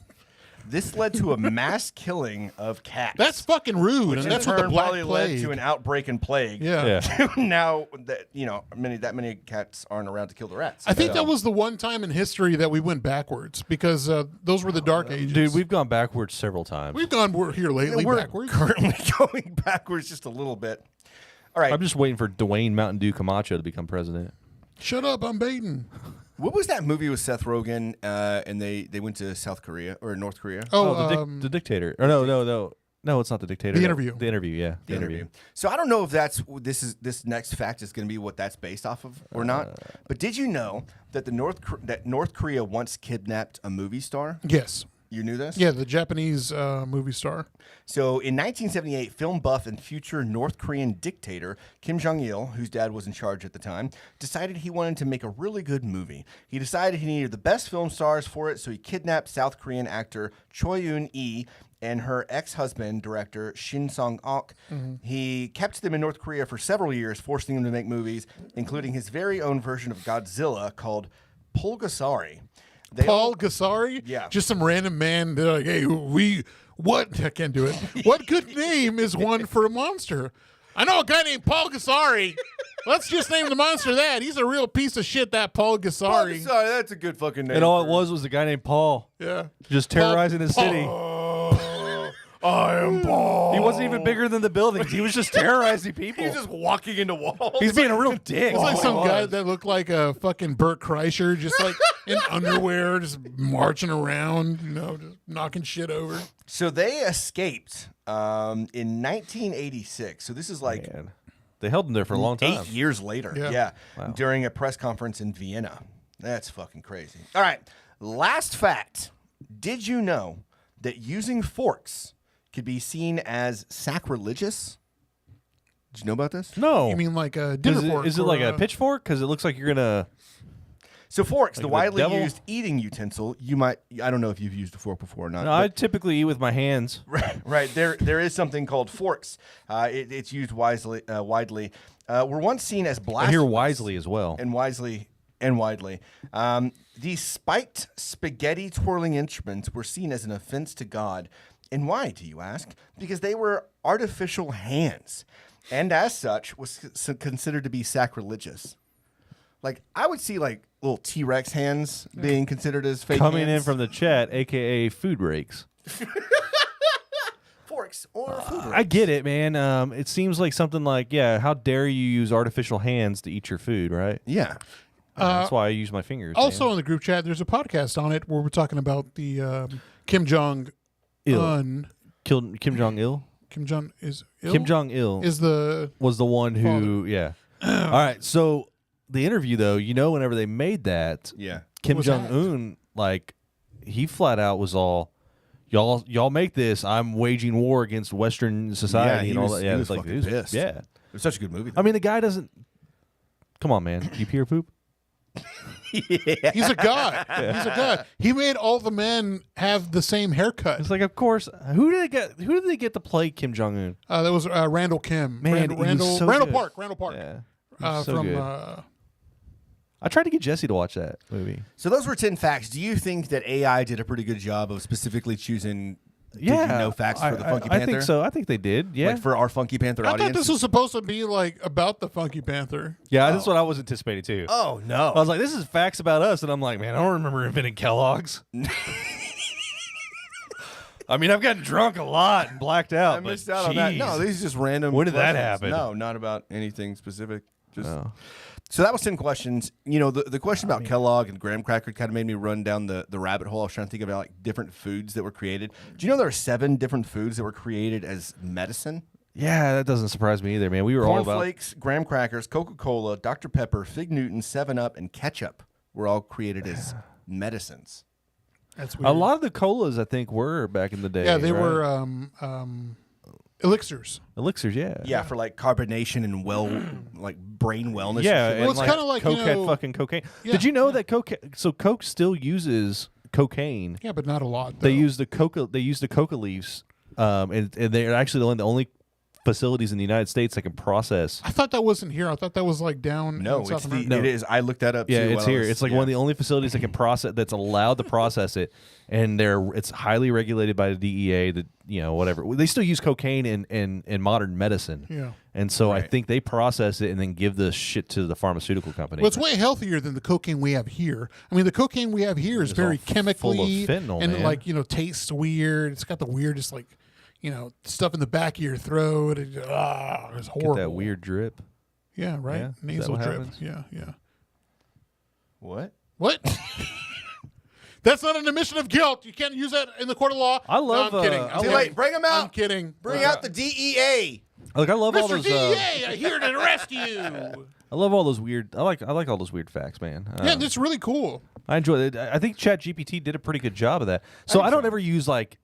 This led to a mass killing of cats. That's fucking rude, which and in that's what turn the Black probably Plague. led to an outbreak in plague. Yeah. Now that many cats aren't around to kill the rats. I think that was the one time in history that we went backwards because those were the dark ages. Dude, we've gone backwards several times. We've gone here lately we're backwards. currently going backwards just a little bit. All right. I'm just waiting for Dwayne Mountain Dew Camacho to become president. Shut up, I'm baiting. What was that movie with Seth Rogen and they went to South Korea or North Korea? The dictator. Or no, it's not the dictator. The No, Interview. The interview, yeah. The interview. So I don't know if this next fact is going to be what that's based off of or not. But did you know that North Korea once kidnapped a movie star? Yes. You knew this? Yeah, the Japanese movie star. So in 1978, film buff and future North Korean dictator Kim Jong-il, whose dad was in charge at the time, decided he wanted to make a really good movie. He decided he needed the best film stars for it, so he kidnapped South Korean actor Choi Eun-lee and her ex-husband, director Shin Song-ok. He kept them in North Korea for several years, forcing them to make including his very own version of Godzilla called Pulgasari. Paul Gassari? Yeah. Just some random man. They're like, hey, I can't do it. What good name is one for a monster? I know a guy named Paul Gassari. Let's just name the monster that. He's a real piece of shit, that Paul Gassari. Sorry, that's a good fucking name. And all it was a guy named Paul. Yeah. Just terrorizing his city. I am Paul. He wasn't even bigger than the buildings. He was just terrorizing people. He's just walking into walls. He's being a real dick. It's like some guy that looked like a fucking Burt Kreischer, just like in underwear, just marching around, just knocking shit over. So they escaped in 1986. So this is like Man. They held him there for a long time. 8 years later. Yeah. Yeah. Wow. During a press conference in Vienna. That's fucking crazy. All right. Last fact. Did you know that using forks could be seen as sacrilegious? Did you know about this? No. You mean like a dinner fork? Is it or like a pitchfork? Because it looks like you're going to... So forks, Like the the widely devil? used eating utensil, I don't know if you've used a fork before or not. No, I typically eat with my hands. Right. There is something called forks. It's used widely. Were once seen as I blasphemous. hear wisely as well. And widely. These spiked spaghetti twirling instruments were seen as an offense to God. And why, do you ask? Because they were artificial hands. And as such, was considered to be sacrilegious. Like, I would see, like, little T-Rex hands being considered as fake Coming in hands. from the chat, a.k.a. food rakes. Forks or food I get it, man. It seems like something like, how dare you use artificial hands to eat your food, right? Yeah. That's why I use my fingers. Also man. in the group chat, there's a podcast on it where we're talking about the Kim Jong-un. Kim Jong-il? Kim Jong is ill? Kim Jong-il is the was the one who, All right, so the interview, though, whenever they made that, Kim was Jong-un, like, he flat out was all, y'all make this, I'm waging war against Western society and all that. He was fucking pissed. Yeah. It was such a good movie. I mean, the guy doesn't, come on, man. You pee or poop? He's a god. He's a god. He made all the men have the same haircut. It's like, of course, who did they get to play Kim Jong-un? That was Randall Kim. Man, he was so Randall good. Park. Randall Park. Yeah. He was so good. From I tried to get Jesse to watch that movie. So those were 10 facts. Do you think that AI did a pretty good job of specifically choosing did you know facts for the Funky Panther? I think so. I think they did. Yeah. Like for our Funky Panther I audience? thought this was supposed to be like about the Funky Panther. Yeah, that's what I was anticipating too. Oh, no. I was like, this is facts about us. And I'm like, man, I don't remember inventing Kellogg's. I mean, I've gotten drunk a lot and blacked out. I missed out on that. No, these are just random When did that questions. happen? No, not about anything specific. Just So that was 10 questions. The question about Kellogg and graham cracker kind of made me run down the rabbit hole. I was trying to think about like different foods that were created. Do you know there are 7 different foods that were created as medicine? Yeah, that doesn't surprise me either, man. We were all about Cornflakes, graham crackers, Coca-Cola, Dr. Pepper, Fig Newton, 7-Up, and ketchup were all created as medicines. That's weird. a lot of the colas. I think were back in the day. Yeah, they right? were elixirs. Elixirs. Yeah, Yeah, for like carbonation and like brain wellness. yeah. and shit And Well, it's like kinda like, Coke you had know- fucking cocaine. Yeah, Did you know that Coke? So Coke still uses cocaine. Yeah, but not a lot. They though. use the coca. They use the coca leaves, and they're actually the only facilities in the United States that can process. I thought that wasn't here. I thought that was like down No, in South it's America. it is. I looked that up. Yeah, too it's while I here. was- It's like yeah. one of the only facilities that can process, that's allowed to process it, and it's highly regulated by the DEA. That whatever they still use cocaine in modern medicine. Yeah. And so I Right. think they process it and then give the shit to the pharmaceutical company. Well, it's way healthier than the cocaine we have here. I mean, the cocaine we have here is It's very all chemically full of fentanyl, and man. like tastes weird. It's got the weirdest stuff in the back of your throat. It's horrible. Get that weird drip. Yeah, right. Yeah? Is that Nasal what drip. happens? Yeah. What? What? That's not an admission of guilt. You can't use that in the court of law. I love, No, I'm kidding. I I'm love- kidding. Wait, bring 'em out. I'm kidding. Bring out the DEA. Like I love all Mr. those. DEA, I'm here to arrest you. I love all those weird. I like all those weird facts, man. Yeah, that's really cool. I enjoy it. I think ChatGPT did a pretty good job of that. So I don't ever use like.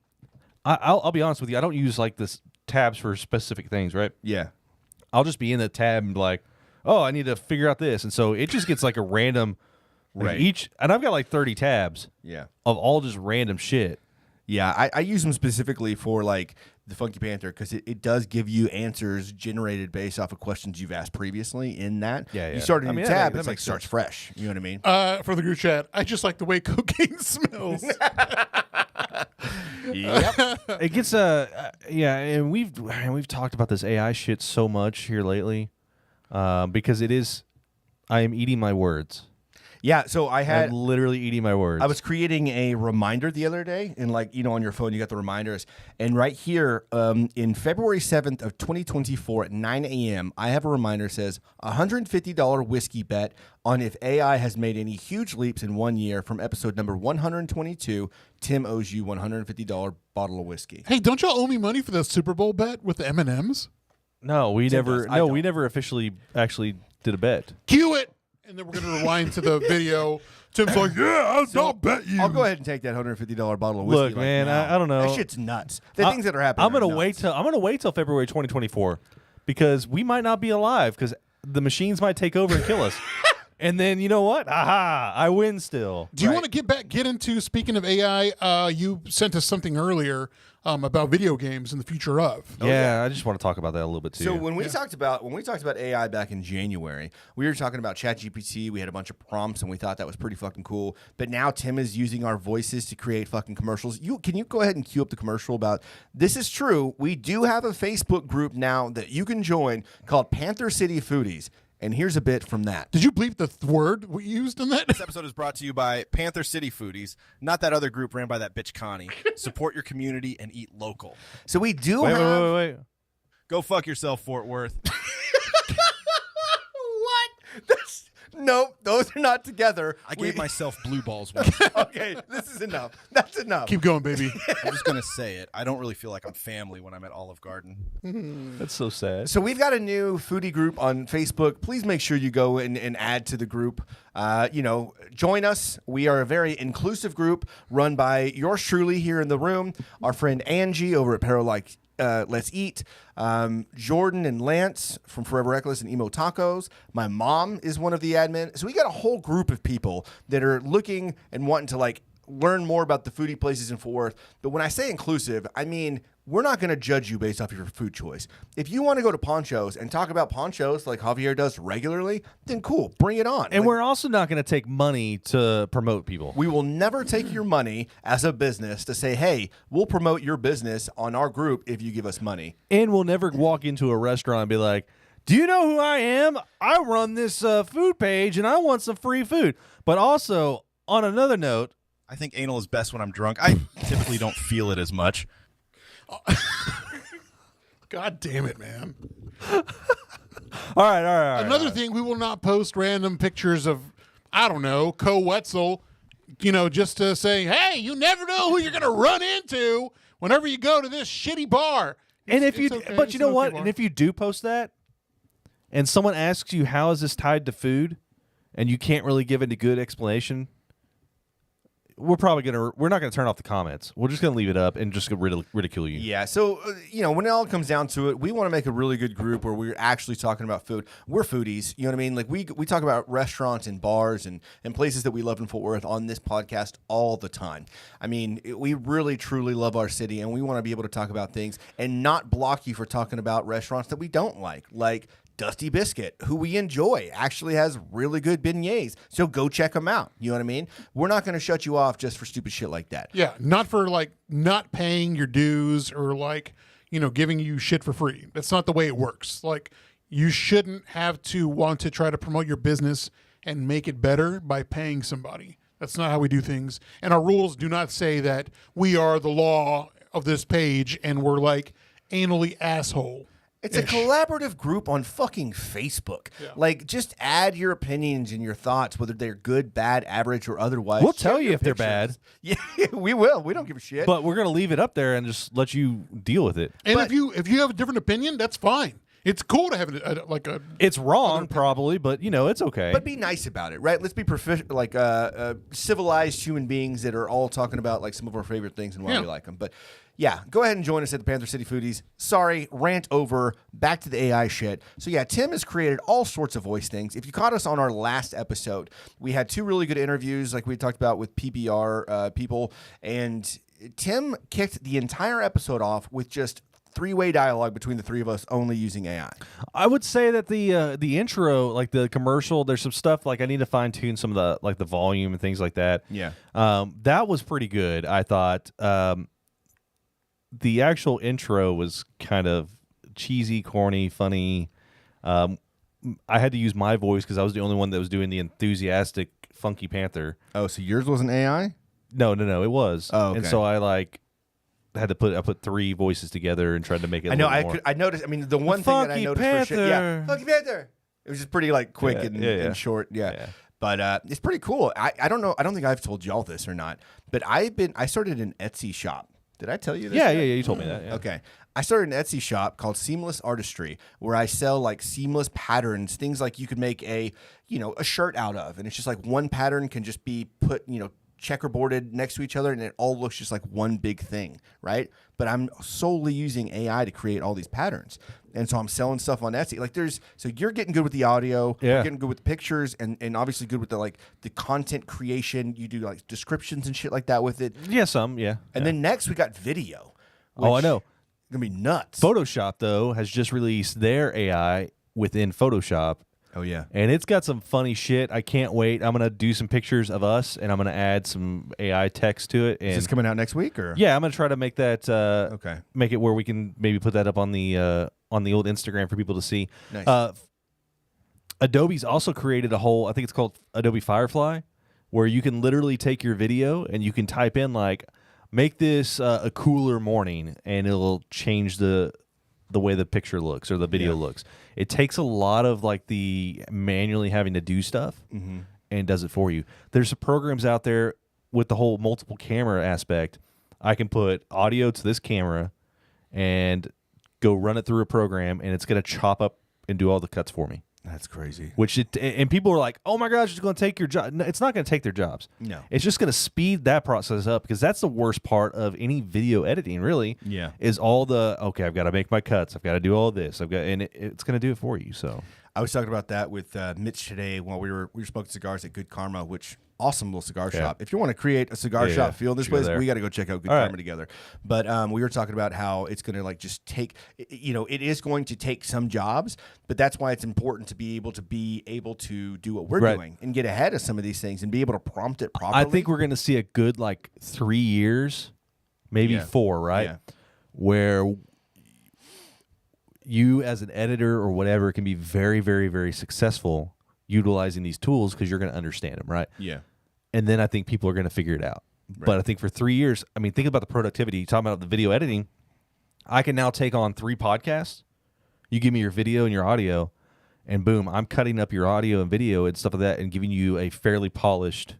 I'll be honest with you. I don't use like this tabs for specific things, right? Yeah. I'll just be in the tab and be like, oh, I need to figure out this, and so it just gets like a random. Right. And I've got like 30 tabs Yeah. of all just random shit. Yeah, I use them specifically for like the Funky Panther because it does give you answers generated based off of questions you've asked previously in that. Yeah, yeah. You start a I new mean, tab, that it's like makes starts sense. fresh. You know what I mean? For the group chat, I just like the way cocaine smells. Yep. It gets and we've talked about this AI shit so much here lately, because I am eating my words. Yeah, so I'm literally eating my words. I was creating a reminder the other day, and like, on your phone, you got the reminders. And right here, in February 7th of 2024 at 9 a.m., I have a reminder that says $150 whiskey bet on if AI has made any huge leaps in 1 year from episode number 122. Tim owes you $150 bottle of whiskey. Hey, don't y'all owe me money for the Super Bowl bet with the M&Ms? No, we Tim never. does. I No, don't. we never officially actually did a bet. Cue it. And then we're going to rewind to the video. Tim's like, yeah, I'll bet you. I'll go ahead and take that $150 bottle of whiskey. Look, man, now. I don't know. That shit's nuts. The things that are happening. I'm are gonna nuts. wait till February 2024 because we might not be alive because the machines might take over and kill us. And then you know what? Aha! I win still. Do you want to get into, speaking of AI, you sent us something earlier about video games and the future of. Yeah, I just want to talk about that a little bit too. So when we talked about AI back in January, we were talking about ChatGPT. We had a bunch of prompts, and we thought that was pretty fucking cool. But now Tim is using our voices to create fucking commercials. Can you go ahead and cue up the commercial about this? Is true. We do have a Facebook group now that you can join called Panther City Foodies. And here's a bit from that. Did you bleep the word we used in that? This episode is brought to you by Panther City Foodies, not that other group ran by that bitch Connie. Support your community and eat local. So we do wait, have... wait. Go fuck yourself, Fort Worth. What? Nope, those are not together. I gave myself blue balls once. Okay, this is enough. That's enough. Keep going, baby. I'm just going to say it. I don't really feel like I'm family when I'm at Olive Garden. That's so sad. So we've got a new foodie group on Facebook. Please make sure you go and add to the group. Join us. We are a very inclusive group run by yours truly here in the room, our friend Angie over at Paralike Let's Eat, Jordan and Lance from Forever Reckless and Emo Tacos. My mom is one of the admin. So we got a whole group of people that are looking and wanting to learn more about the foodie places in Fort Worth. But when I say inclusive, I mean we're not going to judge you based off of your food choice. If you want to go to Ponchos and talk about Ponchos like Javier does regularly, then cool, bring it on. And we're also not going to take money to promote people. We will never take your money as a business to say, hey, we'll promote your business on our group if you give us money. And we'll never walk into a restaurant and be like, do you know who I am? I run this food page and I want some free food. But also, on another note, I think anal is best when I'm drunk. I typically don't feel it as much. God damn it, man. All right. Another thing, we will not post random pictures of, I don't know, Wetzel, just to say, hey, you never know who you're going to run into whenever you go to this shitty bar. And if you, okay. but It's you know an what? okay bar. And if you do post that, and someone asks you how is this tied to food, and you can't really give it a good explanation, we're not gonna turn off the comments. We're just gonna leave it up and just ridicule you. Yeah. So when it all comes down to it, we want to make a really good group where we're actually talking about food. We're foodies. You know what I mean? Like we talk about restaurants and bars and places that we love in Fort Worth on this podcast all the time. I mean, we really truly love our city, and we want to be able to talk about things and not block you for talking about restaurants that we don't like Dusty Biscuit, who we enjoy, actually has really good beignets. So go check them out. You know what I mean? We're not going to shut you off just for stupid shit like that. Yeah, not for not paying your dues or giving you shit for free. That's not the way it works. You shouldn't have to want to try to promote your business and make it better by paying somebody. That's not how we do things. And our rules do not say that we are the law of this page and we're anally asshole. It's a collaborative group on fucking Facebook. Yeah. Just add your opinions and your thoughts, whether they're good, bad, average, or otherwise. We'll tell Share you your if they're pictures. bad. Yeah, we will. We don't give a shit. But we're gonna leave it up there and just let you deal with it. And if you have a different opinion, that's fine. It's cool to have a It's wrong, probably, but it's okay. But be nice about it, right? Let's be civilized human beings that are all talking about some of our favorite things and why we like them. But yeah, go ahead and join us at the Panther City Foodies. Sorry, rant over. Back to the AI shit. So yeah, Tim has created all sorts of voice things. If you caught us on our last episode, we had 2 really good interviews, like we talked about with PBR people, and Tim kicked the entire episode off with just 3-way dialogue between the 3 of us, only using AI. I would say that the intro, the commercial, there's some stuff I need to fine tune some of the the volume and things like that. Yeah. That was pretty good, I thought. The actual intro was kind of cheesy, corny, funny. I had to use my voice because I was the only one that was doing the enthusiastic Funky Panther. Oh, so yours wasn't AI? No, it was. Oh, okay. And so I had to put 3 voices together and tried to make it. I know. I noticed. I mean, the one thing that I Funky noticed Panther. for sure, Funky Panther. It was just pretty quick and short. Yeah. But it's pretty cool. I don't know. I don't think I've told y'all this or not. But I started an Etsy shop Did I tell you this? Yeah, yet? yeah, you told me that. Yeah. Okay. I started an Etsy shop called Seamless Artistry where I sell like seamless patterns, things like you could make a shirt out of. And it's just like one pattern can just be put, checkerboarded next to each other and it all looks just like one big thing, right? But I'm solely using AI to create all these patterns. And so I'm selling stuff on Etsy. Like so you're getting good with the audio, you're getting good with the pictures and obviously good with the content creation. You do like descriptions and shit like that with it. Yeah, some, yeah. And then next we got video. Oh, I know. Gonna be nuts. Photoshop, though, has just released their AI within Photoshop. Oh, yeah. And it's got some funny shit. I can't wait. I'm going to do some pictures of us, and I'm going to add some AI text to it. And Is this coming out next week? Or yeah, I'm going to try to make that okay. Make it where we can maybe put that up on the old Instagram for people to see. Nice. Adobe's also created a whole, I think it's called Adobe Firefly, where you can literally take your video and you can type in like, make this a cooler morning, and it'll change the way the picture looks or the video looks. It takes a lot of like the manually having to do stuff and does it for you. There's some programs out there with the whole multiple camera aspect. I can put audio to this camera and go run it through a program, and it's going to chop up and do all the cuts for me. That's crazy. And people are like, "Oh my gosh, it's going to take your job." No, it's not going to take their jobs. No, it's just going to speed that process up because that's the worst part of any video editing. Really, yeah, is all the I've got to make my cuts, I've got to do all this, it's going to do it for you. So I was talking about that with Mitch today while we were smoking cigars at Good Karma, which awesome little cigar shop. If you want to create a cigar shop feel in this place, we got to go check out Good Karma together. But we were talking about how it's going to like just take, it is going to take some jobs, but that's why it's important to be able to do what we're doing and get ahead of some of these things and be able to prompt it properly. I think we're going to see a good like 3 years, maybe 4, right? Yeah. Where you as an editor or whatever can be very, very, very successful utilizing these tools because you're going to understand them, right? Yeah. And then I think people are going to figure it out. Right. But I think for 3 years, I mean, think about the productivity. You're talking about the video editing. I can now take on 3 podcasts. You give me your video and your audio, and boom, I'm cutting up your audio and video and stuff like that and giving you a fairly polished,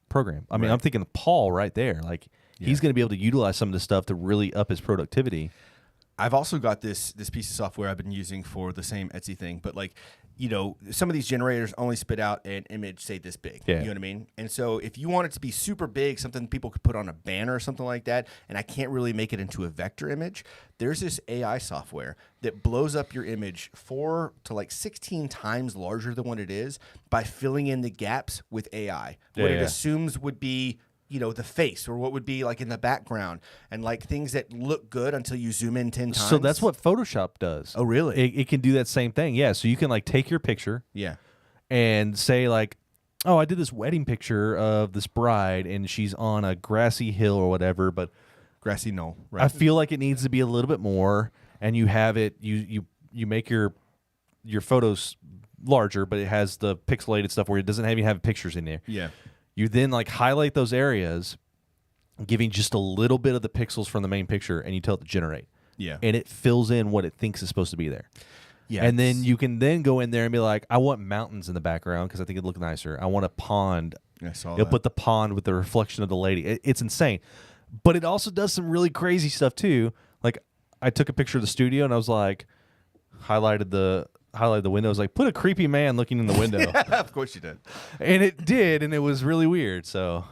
program. I mean, I'm thinking Paul right there. Like, he's going to be able to utilize some of this stuff to really up his productivity. I've also got this piece of software I've been using for the same Etsy thing, but like, some of these generators only spit out an image, say this big. Yeah. You know what I mean? And so if you want it to be super big, something people could put on a banner or something like that, and I can't really make it into a vector image, there's this AI software that blows up your image 4 to like 16 times larger than what it is by filling in the gaps with AI. What it assumes would be the face or what would be like in the background and like things that look good until you zoom in 10 times. So that's what Photoshop does. Oh, really? It can do that same thing. Yeah. So you can like take your picture and say like, oh, I did this wedding picture of this bride and she's on a grassy hill or whatever, but grassy knoll. Right. I feel like it needs to be a little bit more, and you have it, you make your photos larger, but it has the pixelated stuff where it doesn't have pictures in there. Yeah. You then like highlight those areas, giving just a little bit of the pixels from the main picture, and you tell it to generate. Yeah. And it fills in what it thinks is supposed to be there. Yeah. And then you can then go in there and be like, I want mountains in the background because I think it'd look nicer. I want a pond. I saw You'll that. put the pond with the reflection of the lady. It's insane. But it also does some really crazy stuff too. Like I took a picture of the studio and I was like, highlighted the window. I was like, put a creepy man looking in the window. Yeah, of course you did. And it did, and it was really weird. So,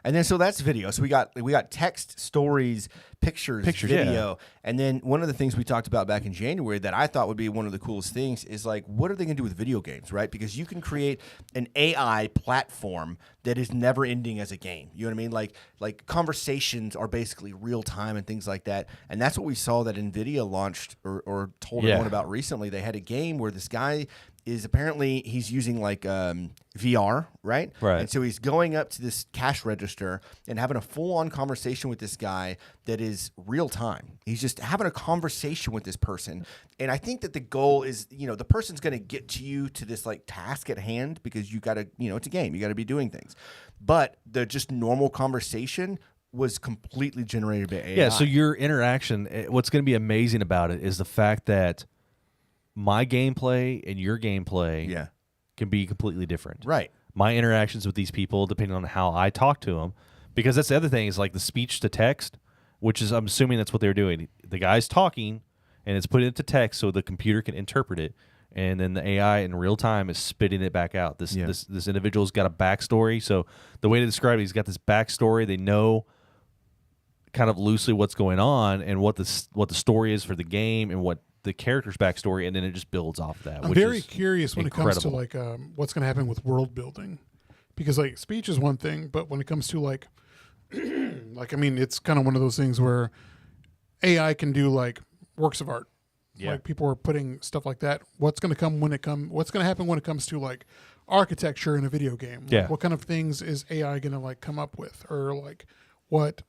and then so that's video. So we got text, stories, pictures, video, and then one of the things we talked about back in January that I thought would be one of the coolest things is like, what are they going to do with video games, right? Because you can create an AI platform that is never ending as a game. You know what I mean? Like conversations are basically real time and things like that. And that's what we saw that NVIDIA launched or told everyone about recently. They had a game where this guy is apparently he's using like VR, right? Right. And so he's going up to this cash register and having a full-on conversation with this guy that is real time. He's just having a conversation with this person. And I think that the goal is, the person's going to get to you to this like task at hand because you got to, it's a game. You got to be doing things. But the just normal conversation was completely generated by AI. yeah, so your interaction, what's going to be amazing about it is the fact that my gameplay and your gameplay can be completely different. Right. My interactions with these people, depending on how I talk to them, Because that's the other thing is like the speech to text, which is I'm assuming that's what they're doing. The guy's talking, and it's put into text so the computer can interpret it, and then the AI in real time is spitting it back out. This individual's got a backstory. So the way to describe it, he's got this backstory. They know kind of loosely what's going on and what the story is for the game and what the character's backstory, and then it just builds off of that. I'm very curious when it comes to like what's going to happen with world building, because like speech is one thing, but when it comes to like, like I mean, it's kind of one of those things where AI can do like works of art. Yeah. Like people are putting stuff like that. What's going to happen when it comes to like architecture in a video game? Like, yeah. What kind of things is AI going to like come up with, or like what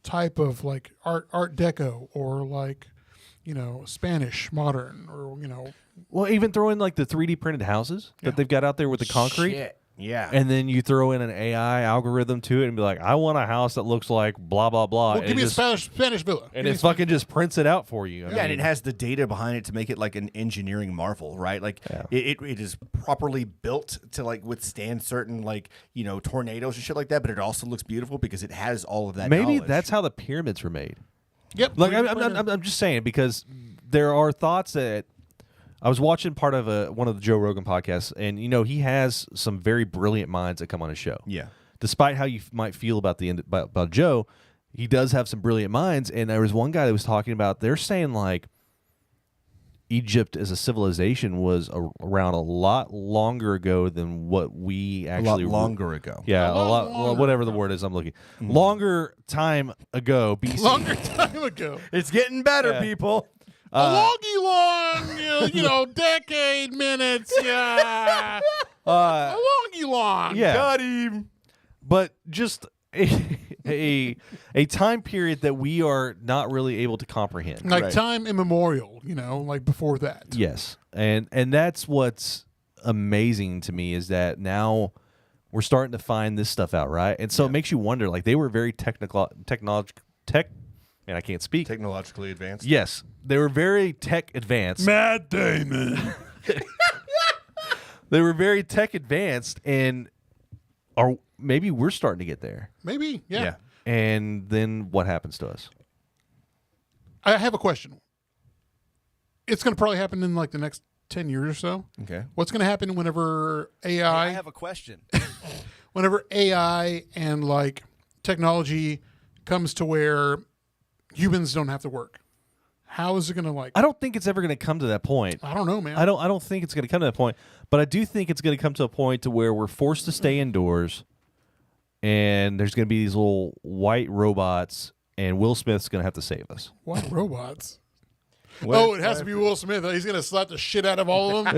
type of like art deco, or like, you know, Spanish modern, or, you know. Well, even throw in like the 3D printed houses that they've got out there with the concrete. Shit. Yeah. And then you throw in an AI algorithm to it and be like, I want a house that looks like blah, blah, blah. Well, give me a Spanish villa. And it fucking just prints it out for you. I mean, and it has the data behind it to make it like an engineering marvel, right? Like it is properly built to like withstand certain like, you know, tornadoes and shit like that, but it also looks beautiful because it has all of that Maybe knowledge. that's how the pyramids were made. Yep. Like I'm just saying, because there are thoughts that I was watching part of one of the Joe Rogan podcasts, and you know he has some very brilliant minds that come on his show. Yeah. Despite how you might feel about about Joe, he does have some brilliant minds. And there was one guy that was talking about, they're saying like Egypt as a civilization was around a lot longer ago than what we actually. A lot longer ago. Yeah, A lot longer whatever the word is I'm looking. Longer time ago, BC. Longer time ago. It's getting better, people. A longy long, you know, decade, minutes, yeah. A longy long. Yeah. Got him. But just a time period that we are not really able to comprehend. Like time immemorial, you know, like before that. Yes. And that's what's amazing to me, is that now we're starting to find this stuff out, right? And so it makes you wonder, like they were very man, I can't speak. Technologically advanced. Yes. They were very tech advanced. Matt Damon. They were very tech advanced, and maybe we're starting to get there. Maybe, yeah. And then what happens to us? I have a question. It's going to probably happen in like the next 10 years or so. Okay. What's going to happen whenever AI... I have a question. Whenever AI and like technology comes to where humans don't have to work, how is it going to like? I don't think it's ever going to come to that point. I don't know, man. I don't think it's going to come to that point, but I do think it's going to come to a point to where we're forced to stay indoors, and there's going to be these little white robots, and Will Smith's going to have to save us. What robots? Oh, it has to be Will Smith. He's going to slap the shit out of all of them.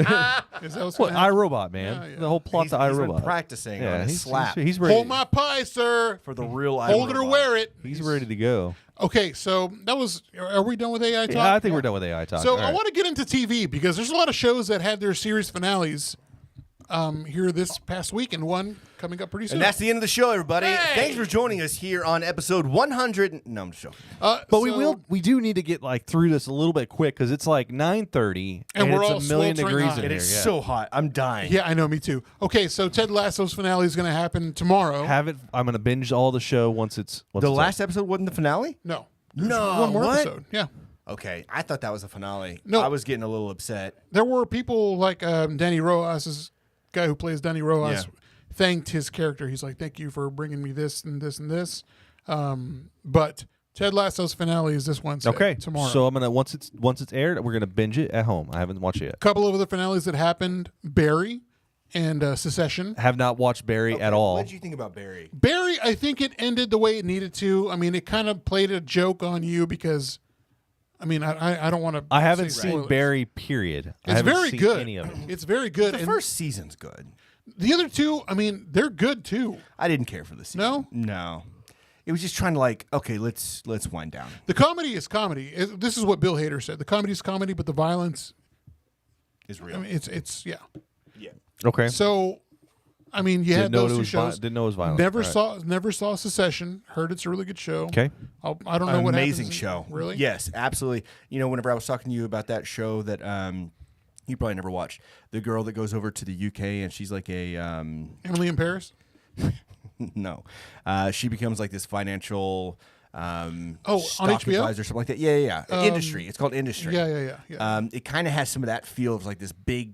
Is that what's What, going to happen? iRobot, man? Yeah. The whole plot to He's been iRobot. practicing on a he's slap He's ready. Hold my pie, sir. for the real Hold it or iRobot. wear it. He's ready to go. Okay, so that was. Are we done with AI talk? Yeah, I think we're done with AI talk. So All I right. want to get into TV because there's a lot of shows that had their series finales here this past week, and one coming up pretty soon. And that's the end of the show, everybody. Hey! Thanks for joining us here on episode 100. No, I'm just joking. But we do need to get like through this a little bit quick, because it's like 9:30 And we're it's all a million sweltering degrees hot. in It here. is yeah. so hot. I'm dying. Yeah, I know, me too. Okay, so Ted Lasso's finale is going to happen tomorrow. I'm going to binge all the show once it's The up. last episode wasn't the finale? No. No, One more what? episode. Yeah. Okay, I thought that was a finale. No. I was getting a little upset. There were people like Danny Rojas, guy who plays Danny Rojas, thanked his character. He's like, thank you for bringing me this and this and this. But Ted Lasso's finale is this Wednesday. Okay, Tomorrow. So I'm gonna once it's aired, we're gonna binge it at home. I haven't watched it yet. A couple of other finales that happened, Barry and Secession. Have not watched Barry at all. What did you think about Barry? Barry, I think it ended the way it needed to. I mean, it kind of played a joke on you because, I mean, I don't want to. I haven't seen Barry. Period. I It's haven't very seen good. Any of it. It's very good. The And first season's good. the other two, I mean, they're good too. I didn't care for the season. No? No. It was just trying to like, okay, let's wind down. The comedy is comedy. This is what Bill Hader said. The comedy is comedy, but the violence, Is real. I mean, it's yeah. Yeah. Okay. So, I mean, you had Didn't know those it two was shows. didn't know it was violent. Never saw Secession. Heard it's a really good show. Okay. I don't know what Amazing happens. show. Really? Yes, absolutely. You know, whenever I was talking to you about that show that you probably never watched, the girl that goes over to the UK and she's like a Emily in Paris. No. She becomes like this financial on stock HBO? advisor or something like that. Yeah. Industry. It's called Industry. Yeah. It kind of has some of that feel of like this big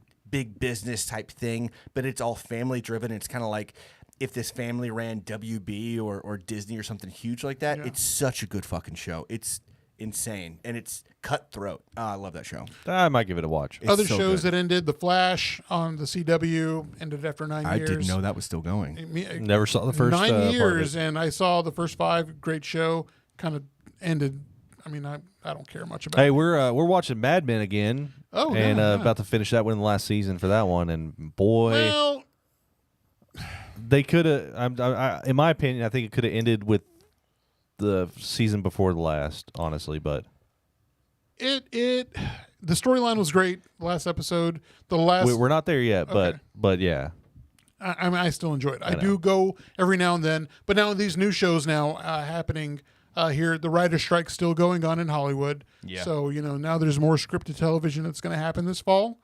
business type thing, but it's all family driven. It's kind of like if this family ran WB or Disney or something huge like that. It's such a good fucking show. It's insane, and it's cutthroat. I love that show. I might give it a watch. It's Other so shows good. that ended, The Flash on the CW ended after 9 years. I didn't know that was still going. Never saw the first 9 part of years, it. and I saw the first 5. Great show. Kind of ended. I mean, I don't care much about Hey, it. we're watching Mad Men again. Oh, and yeah. about to finish that one in the last season for that one. And boy, Well, they could have. In my opinion, I think it could have ended with the season before the last. Honestly, but the storyline was great. The last episode, the last. we're not there yet. Okay. But yeah, I mean, I still enjoy it. I know. do go every now and then, but now these new shows now happening here, the writer's strike's still going on in Hollywood. Yeah. So now there's more scripted television that's going to happen this fall,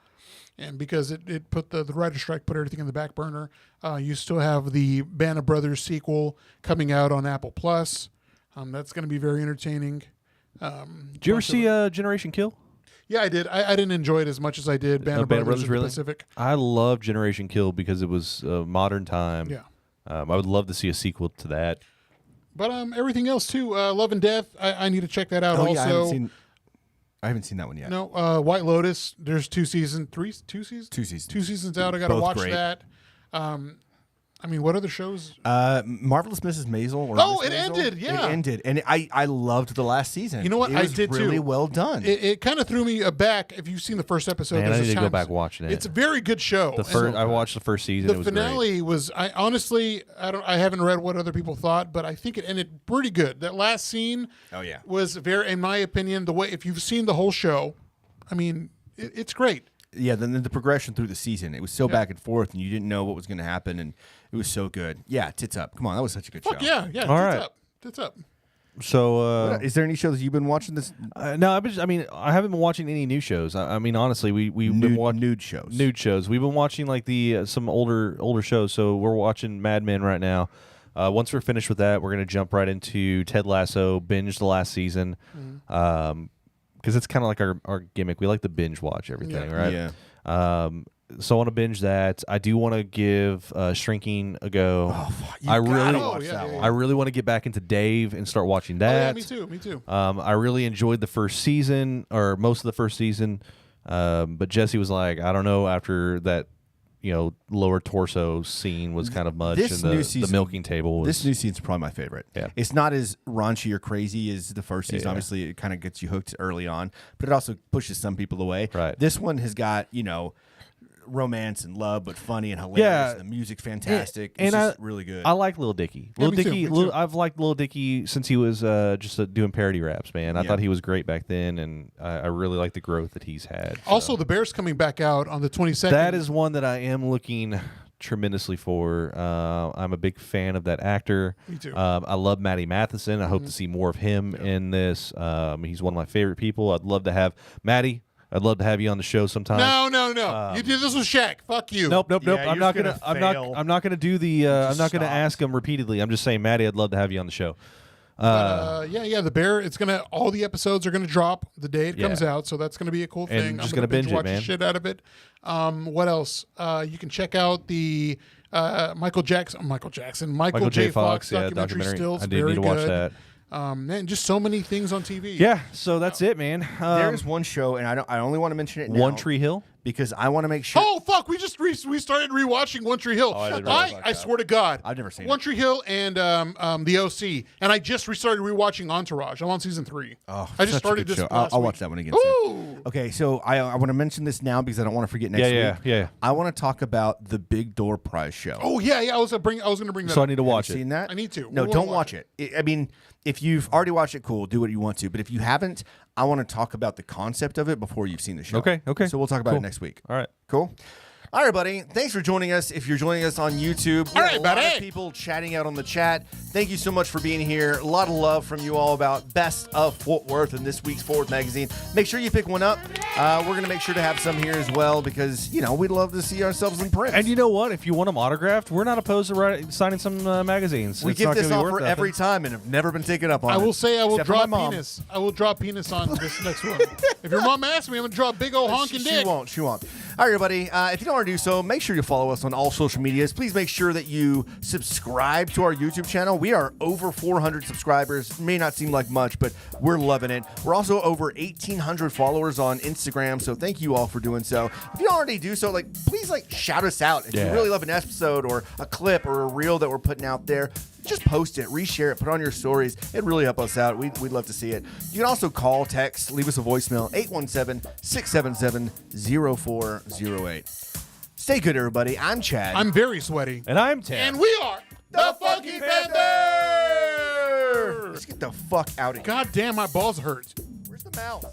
and because it put the writer's strike put everything in the back burner. You still have the Band of Brothers sequel coming out on Apple Plus. That's going to be very entertaining. did you ever see Generation Kill? Yeah, I did. I didn't enjoy it as much as I did Band of Brothers in the Pacific. I love Generation Kill because it was a modern time. Yeah. I would love to see a sequel to that. But everything else too, Love and Death. I need to check that out. Oh, also, yeah, I haven't seen that one yet. no, White Lotus. There's 2 seasons, 2 seasons, 2 seasons. 2 seasons out. I got to Both watch great. that. I mean, what other shows? Marvelous Mrs. Maisel. Or Oh, Miss it Maisel? ended, yeah. It ended, and I loved the last season. You know what? It I was did really too. well done. It kind of threw me back. If you've seen the first episode, Man, I there's need this to go time- back watching it. It's a very good show. The first, I watched the first season. The it was finale was. I honestly, I haven't read what other people thought, but I think it ended pretty good. That last scene. Oh, yeah. Was very, in my opinion, the way. If you've seen the whole show, I mean, it's great. Yeah, then the progression through the season, it was so back and forth, and you didn't know what was going to happen, and it was so good. Yeah, tits up. Come on, that was such a good Fuck show. yeah. All Tits right. up. Tits up. great. So Is there any shows you've been watching this? no, I haven't been watching any new shows. I mean, honestly, we've been watching nude shows. nude shows. We've been watching like the some older shows. So we're watching Mad Men right now. Once we're finished with that, we're gonna jump right into Ted Lasso, binge the last season, because it's kind of like our gimmick. We like to binge watch everything, right? Yeah. So I want to binge that. I do want to give Shrinking a go. I really, watch yeah, that yeah, one. I really want to get back into Dave and start watching Oh, that. yeah, me too. Me too. I really enjoyed the first season, or most of the first season. But Jesse was like, I don't know, after that, lower torso scene was kind of much, This and new the season- milking table was. This new season's probably my favorite. Yeah. It's not as raunchy or crazy as the first season. Yeah. Obviously, it kind of gets you hooked early on, but it also pushes some people away. Right. This one has got, romance and love, but funny and hilarious. Yeah. The music's fantastic. It's And just really good. I like Lil Dicky. Yeah, Lil me too, Dicky. me too. I've liked Lil Dicky since he was just doing parody raps. Man, I Yeah. thought he was great back then, and I really like the growth that he's had. so. Also, The Bear's coming back out on the 22nd. That is one that I am looking tremendously for. I'm a big fan of that actor. Me too. I love Matty Matheson. I hope to see more of him in this. He's one of my favorite people. I'd love to have Matty. I'd love to have you on the show sometime. No. You did this with Shaq. Fuck you. Nope. Yeah, I'm you're not just gonna. gonna fail. I'm not gonna do the. I'm not gonna stop. ask him repeatedly. I'm just saying, Matty, I'd love to have you on the show. The Bear. It's gonna. All the episodes are gonna drop the day it comes Yeah. out. So that's gonna be a cool And thing. just I'm gonna binge it, watch man. the shit out of it. What else? You can check out the Michael J. Fox yeah, documentary. Stills. I do Very need to watch good. that. And just so many things on TV. Yeah. So that's it, man. There's one show, and I only want to mention it now. One Tree Hill. because I want to make sure. Oh fuck! We just we started rewatching One Tree Hill. I didn't realize about I that. swear to God, I've never seen One it. Tree Hill and the OC, and I just restarted rewatching Entourage. I'm on season 3. Oh, I just such a started good this. show. I'll last watch week. that one again. soon. Ooh. Okay, so I want to mention this now because I don't want to forget next week. Yeah. I want to talk about the Big Door Prize show. Oh yeah. I was going to bring that. So I up. need to watch it. Seen that? I need to. No, We don't wanna watch watch it. I mean, if you've already watched it, cool. Do what you want to. But if you haven't, I want to talk about the concept of it before you've seen the show. Okay. So we'll talk about Cool. it next week. All right. Cool. All right, buddy. Thanks for joining us. If you're joining us on YouTube, we All have right, a lot buddy. of people chatting out on the chat. Thank you so much for being here. A lot of love from you all about Best of Fort Worth in this week's Fort Worth magazine. Make sure you pick one up. We're going to make sure to have some here as well because, we'd love to see ourselves in print. And you know what? If you want them autographed, we're not opposed to signing some magazines. we It's give not this gonna be offer worth every nothing. time and have never been taken up on it. I will say I will Except for draw my mom. penis. I will draw penis on this next one. If your mom asks me, I'm gonna draw a big old honking She dick. won't. She won't. All right, everybody. If you don't already do so, make sure you follow us on all social medias. Please make sure that you subscribe to our YouTube channel. We are over 400 subscribers. May not seem like much, but we're loving it. We're also over 1,800 followers on Instagram, so thank you all for doing so. If you don't already do so, please shout us out. If you really love an episode or a clip or a reel that we're putting out there, just post it, reshare it, put it on your stories. It'd really help us out. We'd love to see it. You can also call, text, leave us a voicemail, 817-677-0408. Stay good, everybody. I'm Chad. I'm very sweaty. And I'm Tim. And we are the Funky Panther! Let's get the fuck out of here. God damn, my balls hurt. Where's the mouth?